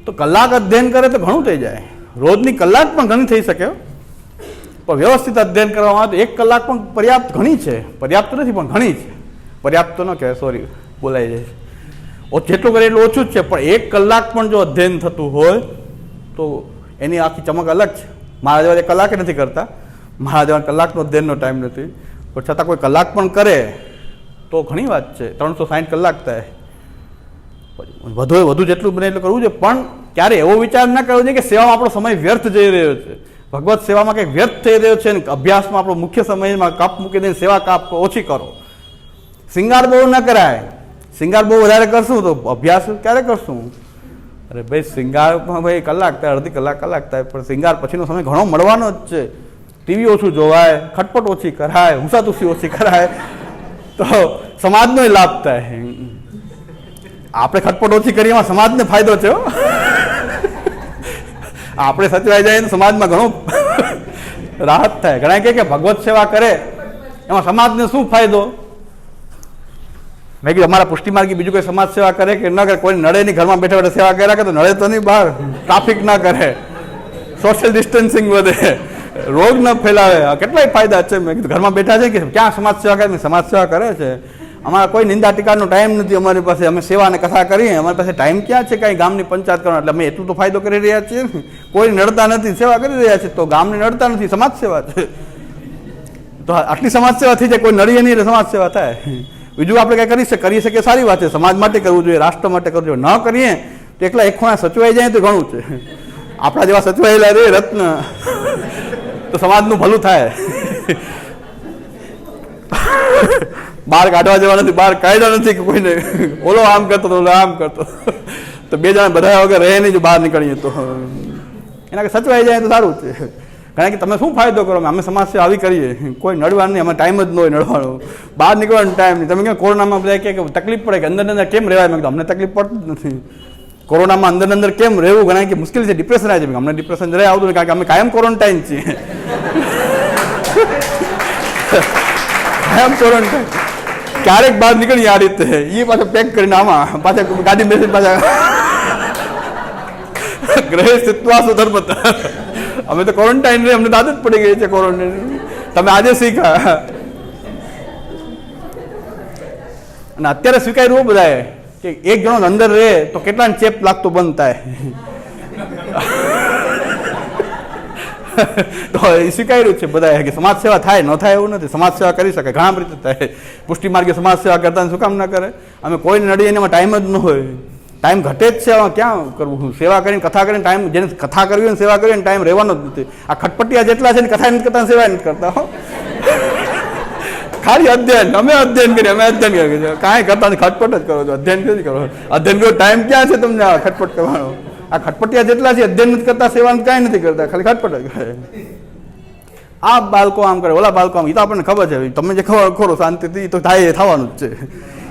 તો કલાક અધ્યયન કરે તો ઘણું થઈ જાય. રોજની કલાક પણ ઘણી થઈ શકે, પણ વ્યવસ્થિત અધ્યયન કરવામાં આવે તો 1 કલાક પણ પર્યાપ્ત ઘણી છે. પર્યાપ્ત નથી પણ ઘણી છે. પર્યાપ્ત તો ન કહેવાય, સોરી બોલાઈ જાય. જેટલું કરે એટલું ઓછું જ છે, પણ 1 કલાક પણ જો અધ્યયન થતું હોય તો એની આખી ચમક અલગ છે. મારા જેવા 1 કલાકે નથી કરતા, મારા જેવા કલાકનો અધ્યયનનો ટાઈમ નથી, પણ છતાં કોઈ કલાક પણ કરે તો ઘણી વાત છે. 360 કલાક થાય. વધુ જેટલું બને એટલું કરવું જોઈએ, પણ ક્યારે એવો વિચાર ના કરવો જોઈએ કે સેવામાં આપણો સમય વ્યર્થ જઈ રહ્યો છે, ભગવત સેવામાં કંઈક વ્યર્થ થઈ રહ્યો છે, અને અભ્યાસમાં આપણો મુખ્ય સમયમાં કાપ મૂકી દઈને સેવા કાપ ઓછી કરો. શિંગાર બહુ ન કરાય. શિંગાર બહુ વધારે કરશું તો અભ્યાસ ક્યારે કરશું? અરે ભાઈ શિંગારમાં ભાઈ કલાક થાય, અડધી કલાક થાય, પણ શિંગાર પછીનો સમય ઘણો મળવાનો જ છે. ટીવી ઓછું જોવાય, ખટપટ ઓછી કરાય, હુંસાતુસી ઓછી કરાય તો સમાજનો લાભ થાય. આપણે ખટપટ ઓછી કરીએ એમાં સમાજને ફાયદો છે. આપણે સચવાઈ જાય તો સમાજમાં ઘણો રાહત થાય. ઘણા કે ભગવત સેવા કરે એમાં સમાજને શું ફાયદો? મેં કીધું અમારા પુષ્ટિમાર્ગી બીજું કોઈ સમાજ સેવા કરે કે ન કરે? કોઈ નડે નહીં, ઘરમાં બેઠા બેઠા સેવા કર્યા કરે તો નડે તો નહીં, બહાર ટ્રાફિક ના કરે, સોશિયલ ડિસ્ટન્સિંગ વધે, રોગ ન ફેલાવે. કેટલાય ફાયદા છે. મેં કીધું ઘરમાં બેઠા છે કે ક્યાં સમાજ સેવા કરે? સમાજ સેવા કરે છે. અમારા કોઈ નિંદા ટીકાનો ટાઈમ નથી અમારી પાસે. અમે સેવા અને કથા કરીએ, અમારી પાસે ટાઈમ ક્યાં છે કાંઈ ગામની પંચાયત કરવાનો? એટલે અમે એટલું તો ફાયદો કરી રહ્યા છીએ. કોઈ નડતા નથી, સેવા કરી રહ્યા છે, તો ગામને નડતા નથી, સમાજ સેવા છે. તો આટલી સમાજ સેવા થઈ જાય, કોઈ નડીએ નહીં એટલે સમાજ સેવા થાય. બીજું આપણે કંઈ કરી શકીએ સારી વાત છે, સમાજ માટે કરવું જોઈએ, રાષ્ટ્ર માટે કરવું જોઈએ. ન કરીએ તો એકલા એક ખૂણા સચવાઈ જાય તો ઘણું છે. આપણા જેવા સચવાયેલા રે રત્ન તો સમાજનું ભલું થાય. બહાર કાઢવા જવા નથી, બહાર કાઢ્યા નથી કે કોઈને ઓલો આમ કરતો તો ઓલો આમ કરતો, તો 2 જણા બધા વગર રહે નહીં જો બહાર નીકળીએ તો. એના કે સચવાઈ જાય તો સારું છે. કારણ કે તમે શું ફાયદો કરો? અમે સમાજ સેવા આવી કરીએ, કોઈ નડવાનું નહીં, અમે ટાઈમ જ ન હોય નડવાનો, બહાર નીકળવાનો ટાઈમ નહીં. તમે કહો કોરોનામાં બધા કે તકલીફ પડે કે અંદર કેમ રહેવાય? મેં કીધું અમને તકલીફ પડતી જ નથી. કોરોનામાં અંદર કેમ રહેવું? ઘણા કે મુશ્કેલ છે, ડિપ્રેશન આવે છે. અમને ડિપ્રેશન જરાય આવતું નથી, કારણ કે અમે કાયમ ક્વોરન્ટાઇન છીએ. કાયમ ક્વોરન્ટાઇન. ક્યારેક બહાર નીકળીએ આ રીતે, એ પાછા પેક કરીને આમાં પાછા ગાડી બેસી પાછા ગ્રહે સ્થિત્વા સુધર્મત. અમે તો ક્વોરન્ટાઇન રહે, અમને આદત પડી ગઈ છે ક્વોરન્ટાઇન. તમે આજે શીખા અને અત્યારે સ્વીકાર્યું બધાએ કે 1 જણો અંદર રહે તો કેટલાને ચેપ લાગતો બંધ થાય. તો એ સ્વીકાર્યું છે બધાએ કે સમાજ સેવા થાય, ન થાય એવું નથી. સમાજ સેવા કરી શકે, ઘણા રીતે થાય. પુષ્ટિમાર્ગે સમાજ સેવા કરતા શું કામ ના કરે? અમે કોઈને નડીએ એમાં ટાઈમ જ ન હોય, ટાઈમ ઘટે જ છે. આમાં ક્યાં કરવું? સેવા કરીને કથા કરીને ટાઈમ, જેને કથા કરવી હોય સેવા કરીને ટાઈમ રહેવાનો જ નથી. આ ખટપટિયા જેટલા છે ને કથા નથી કરતા, સેવા નથી કરતા. ખાલી અધ્યયન, અમે અધ્યયન કરીએ, કાંઈ કરતા નથી, ખટપટ જ કરો છો. અધ્યયન નથી કરો. અધ્યયન કરો ટાઈમ ક્યાં છે તમને આ ખટપટ કરવાનો? આ ખટપટિયા જેટલા છે અધ્યયન નથી કરતા, સેવાનું કાંઈ નથી કરતા, ખાલી ખટપટ જ કરે. આ બાળકો આમ કરે, ઓલા બાળકો આમ, એ તો આપણને ખબર છે. તમે જે ખબર ખોરો શાંતિથી તો થાય એ થવાનું જ છે,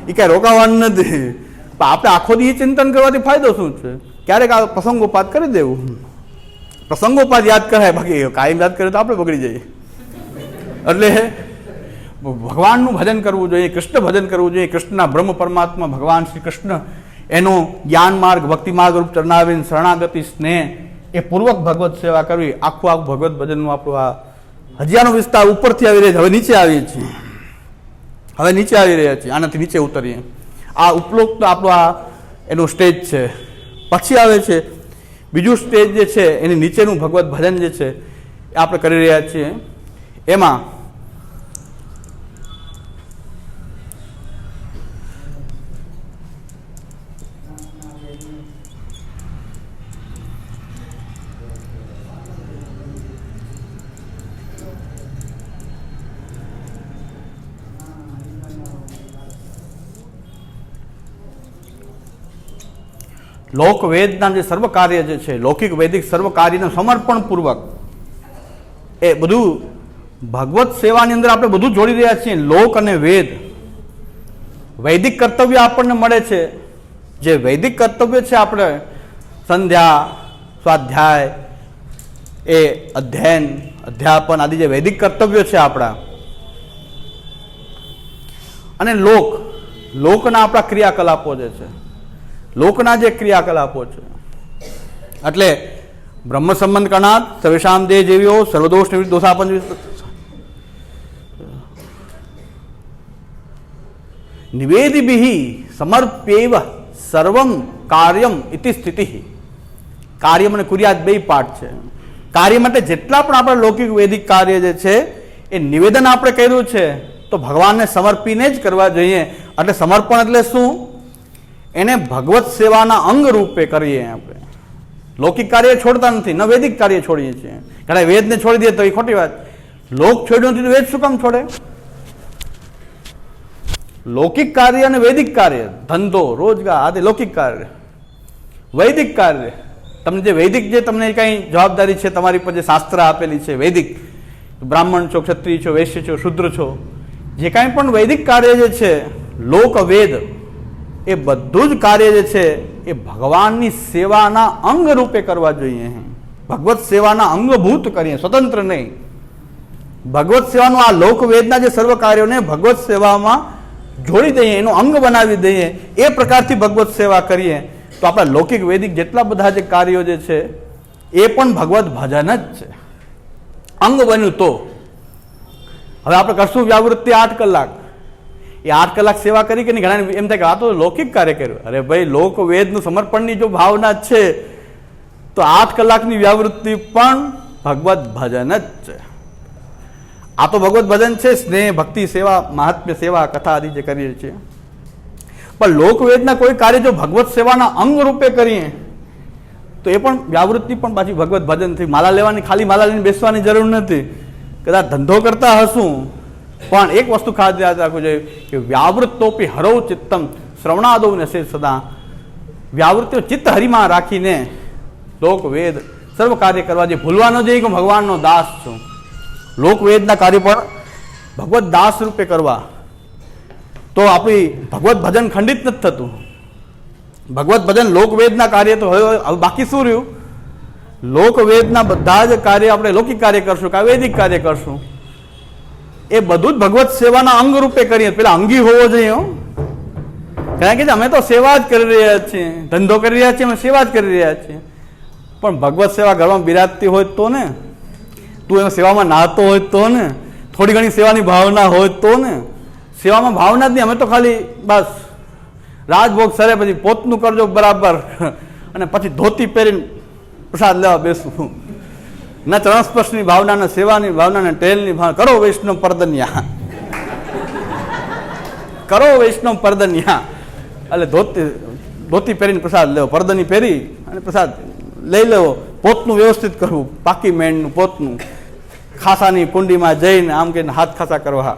એ કાંઈ રોકાવાનું નથી. આપણે આખો દી ચિંતન કરવાથી ફાયદો શું છે? ક્યારેક આ પ્રસંગોપાત કરી દેવું, પ્રસંગોપાત યાદ કરાય, બાકી કાયમ યાદ કરે તો આપણે બગડી જઈએ. એટલે ભગવાનનું ભજન કરવું જોઈએ, કૃષ્ણ ભજન કરવું જોઈએ. કૃષ્ણના બ્રહ્મ પરમાત્મા ભગવાન શ્રી કૃષ્ણ, એનો જ્ઞાન માર્ગ, ભક્તિ માર્ગ રૂપ ચરણાવીને શરણાગતિ સ્નેહ એ પૂર્વક ભગવત સેવા કરવી. આખું ભગવત ભજનનું આપણું આ હજારનો વિસ્તાર ઉપરથી આવી રહ્યા છે, હવે નીચે આવીએ છીએ, હવે નીચે આવી રહ્યા છીએ, આનાથી નીચે ઉતરીએ. આ ઉપરોક્ત આપણું આ એનું સ્ટેજ છે. પછી આવે છે બીજું સ્ટેજ જે છે, એની નીચેનું ભગવત ભજન જે છે એ આપણે કરી રહ્યા છીએ. એમાં લોકવેદના જે સર્વ કાર્ય જે છે, લૌકિક વૈદિક સર્વ કાર્યનું સમર્પણપૂર્વક એ બધું ભગવત સેવાની અંદર આપણે બધું જોડી રહ્યા છીએ. લોક અને વેદ, વૈદિક કર્તવ્ય આપણને મળે છે. જે વૈદિક કર્તવ્ય છે આપણે સંધ્યા, સ્વાધ્યાય, એ અધ્યયન, અધ્યાપન આદિ જે વૈદિક કર્તવ્યો છે આપણા, અને લોકના આપણા ક્રિયાકલાપો જે છે, લોકના જે ક્રિયાકલાપો છે, એટલે બ્રહ્મ સંબંધ કણાત સર્વેશામ દેહ જેવીઓ સર્વદોષ નિવૃત્ત દોષાપન નિવેદિભિ સમર્પ્યેવ સર્વમ કાર્યમ ઇતિ સ્થિતિ. કાર્યમ અને કુર્યાત બે પાઠ છે. કાર્ય માટે જેટલા પણ આપણા લૌકિક વૈદિક કાર્ય જે છે એ નિવેદન આપણે કર્યું છે તો ભગવાનને સમર્પીને જ કરવા જોઈએ. એટલે સમર્પણ એટલે શું? એને ભગવત સેવાના અંગ રૂપે કરીએ આપણે. લૌકિક કાર્ય છોડતા નથી, ન વૈદિક કાર્ય છોડીએ છીએ. ઘણા વેદને છોડી દે તો એ ખોટી વાત. લોક છોડ્યું નથી તો વેદ શું કામ છોડે? લૌકિક કાર્ય અને વૈદિક કાર્ય, ધંધો, રોજગાર આદિ લૌકિક કાર્ય. વૈદિક કાર્ય, તમને જે વૈદિક જે તમને કઈ જવાબદારી છે તમારી પર જે શાસ્ત્ર આપેલી છે, વૈદિક, બ્રાહ્મણ છો, ક્ષત્રિય છો, વૈશ્ય છો, શુદ્ર છો, જે કાંઈ પણ વૈદિક કાર્ય જે છે, લોક વેદ, એ બધું જ કાર્ય જે છે એ ભગવાનની સેવાના અંગ રૂપે કરવા જોઈએ. ભગવત સેવાના અંગભૂત કરીએ, સ્વતંત્ર નહીં. ભગવત સેવાનું આ લોકવેદના જે સર્વ કાર્યોને ભગવત સેવામાં જોડી દઈએ, એનું અંગ બનાવી દઈએ, એ પ્રકારથી ભગવત સેવા કરીએ તો આપણા લૌકિક વૈદિક જેટલા બધા જે કાર્યો જે છે એ પણ ભગવત ભજન જ છે. અંગ બન્યું તો હવે આપણે કરશું વ્યાવૃત્તિ 8 કલાક. એ 8 કલાક સેવા કરી કે નહીં? ઘણા એમ થાય કે આ તો લૌકિક કાર્ય કર્યું. અરે ભાઈ, લોકવેદનું સમર્પણની જો ભાવના છે તો 8 કલાકની વ્યાવૃત્તિ પણ ભગવત ભજન જ છે. આ તો ભગવત ભજન છે, સ્નેહ, ભક્તિ, સેવા, મહાત્મ્ય સેવા, કથા આદિ જે કરીએ છીએ. પણ લોકવેદના કોઈ કાર્ય જો ભગવત સેવાના અંગ રૂપે કરીએ તો એ પણ વ્યાવૃત્તિ પણ પાછી ભગવત ભજન થઈ. માલા લેવાની, ખાલી માલા લઈને બેસવાની જરૂર નથી. કદાચ ધંધો કરતા હશું પણ એક વસ્તુ ખાસ યાદ રાખવું જોઈએ કે વ્યાવૃત્તોપી હરવ ચિત્તમ શ્રવણાદો નશે સદા. વ્યાવૃત્તિઓ ચિત્ત હરિમાં રાખીને લોકવેદ સર્વ કાર્ય કરવા જોઈએ. ભૂલવાનો જોઈએ કે ભગવાનનો દાસ છું. લોકવેદના કાર્ય પણ ભગવત દાસ રૂપે કરવા તો આપણી ભગવત ભજન ખંડિત નથી થતું. ભગવત ભજન લોકવેદના કાર્ય તો હવે બાકી શું રહ્યું? લોકવેદના બધા જ કાર્ય આપણે લૌકિક કાર્ય કરશું કે વૈદિક કાર્ય કરશું, એ બધું જ ભગવત સેવાના અંગ રૂપે કરીએ. પેલા અંગી હોવો જોઈએ. કારણ કે અમે તો સેવા જ કરી રહ્યા છીએ, ધંધો કરી રહ્યા છીએ, અમે સેવા જ કરી રહ્યા છીએ. પણ ભગવત સેવા ઘરમાં બિરાજતી હોય તો ને, તું એમાં સેવામાં નાહતો હોય તો ને, થોડી ઘણી સેવાની ભાવના હોય તો ને. સેવામાં ભાવના જ નહીં, અમે તો ખાલી બસ રાજભોગ સરે પછી પોતનું કરજો બરાબર અને પછી ધોતી પહેરીને પ્રસાદ લેવા બેસવું. ના ચરણ સ્પર્શની ભાવના, ના સેવાની ભાવના, ના ટેલની ભાવના. કરો વૈષ્ણવ પરદન્યા, કરો વૈષ્ણવ પરદન્યા. એટલે ધોતી પહેરીને પ્રસાદ લેવો, પરદની પહેરી અને પ્રસાદ લઈ લેવો. પોતનું વ્યવસ્થિત કરવું, પાકી મેણનું પોતનું, ખાસાની કુંડીમાં જઈને આમ કે હાથ ખાસા કરવા.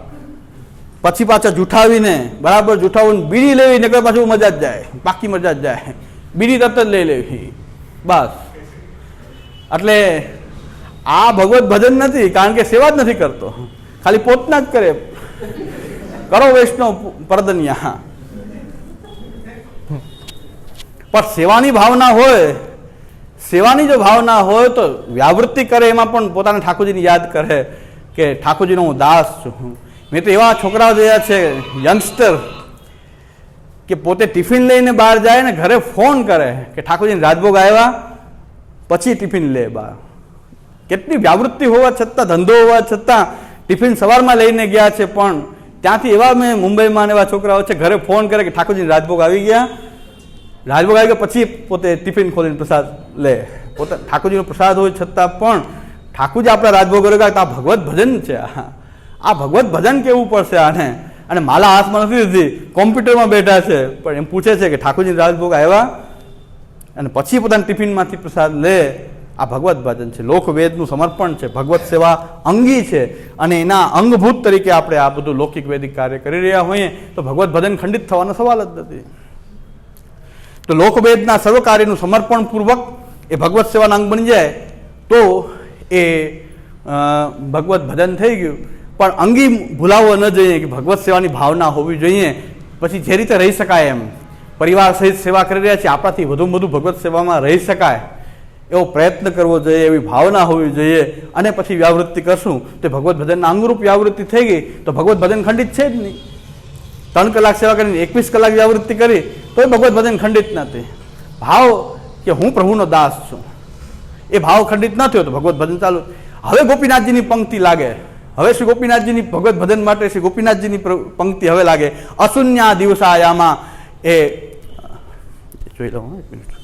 પછી પાછા જૂઠાવીને બરાબર જૂઠાવીને બીડી લેવી, નકર પાછું મજા જ જાય, પાકી મજા જ જાય. બીડી તરત જ લઈ લેવી બસ. એટલે આ ભગવત ભજન નથી, કારણ કે સેવા જ નથી કરતો, ખાલી પોતના જ કરે. કરો વૈષ્ણવ પરદન્યા. પણ સેવાની ભાવના હોય, સેવાની જો ભાવના હોય તો વ્યાવૃત્તિ કરે, એમાં પણ પોતાના ઠાકોરજીને યાદ કરે કે ઠાકોરજીનો હું દાસ છું. મેં તો એવા છોકરાઓ જોયા છે, યંગસ્ટર, કે પોતે ટિફિન લઈને બહાર જાય ને ઘરે ફોન કરે કે ઠાકોરજીને રાજભોગ આવ્યા, પછી ટિફિન લે બહાર. કેટલી વ્યાવૃત્તિ હોવા છતાં, ધંધો હોવા છતાં ટિફિન સવારમાં લઈને ગયા છે, પણ ત્યાંથી એવા મેં મુંબઈમાં એવા છોકરાઓ છે, ઘરે ફોન કરે કે ઠાકોરજીને રાજભોગ આવી ગયા, રાજભોગ આવી ગયા, પછી પોતે ટિફિન ખોલીને પ્રસાદ લે. પોતે ઠાકોરજીનો પ્રસાદ હોય છતાં પણ ઠાકોરજી આપણા રાજભોગ કરે તો આ ભગવત ભજન છે. આ ભગવત ભજન કેવું પડશે આને. અને માલા હાથમાં નથી દીધી, કોમ્પ્યુટરમાં બેઠા છે, પણ એમ પૂછે છે કે ઠાકોરજી રાજભોગ આવ્યા, અને પછી પોતાના ટિફિનમાંથી પ્રસાદ લે. આ ભગવત ભજન છે, લોકવેદનું સમર્પણ છે, ભગવત સેવા અંગી છે. અને એના અંગભૂત તરીકે આપણે આ બધું લૌકિક વૈદિક કાર્ય કરી રહ્યા હોઈએ તો ભગવત ભજન ખંડિત થવાનો સવાલ જ નથી. તો લોકવેદના સર્વ કાર્યનું સમર્પણપૂર્વક એ ભગવત સેવાના અંગ બની જાય તો એ ભગવત ભજન થઈ ગયું. પણ અંગી ભૂલાવવો ન જોઈએ કે ભગવત સેવાની ભાવના હોવી જોઈએ. પછી જે રીતે રહી શકાય એમ પરિવાર સહિત સેવા કરી રહ્યા છીએ, આપણાથી વધુમાં વધુ ભગવત સેવામાં રહી શકાય એવો પ્રયત્ન કરવો જોઈએ, એવી ભાવના હોવી જોઈએ. અને પછી વ્યાવૃત્તિ કરશું તો ભગવત ભજનના અંગરૂપ વ્યાવૃત્તિ થઈ ગઈ તો ભગવત ભજન ખંડિત છે જ નહીં. 3 કલાક સેવા કરીને 21 કલાક વ્યાવૃત્તિ કરી તો એ ભગવત ભજન ખંડિત નથી. ભાવ કે હું પ્રભુનો દાસ છું એ ભાવ ખંડિત ન થયો તો ભગવત ભજન ચાલુ. હવે ગોપીનાથજીની પંક્તિ લાગે. હવે શ્રી ગોપીનાથજીની ભગવત ભજન માટે શ્રી ગોપીનાથજીની પંક્તિ હવે લાગે. અશૂન્ય દિવસાયામાં એ જોઈ લઉં એક મિનિટ.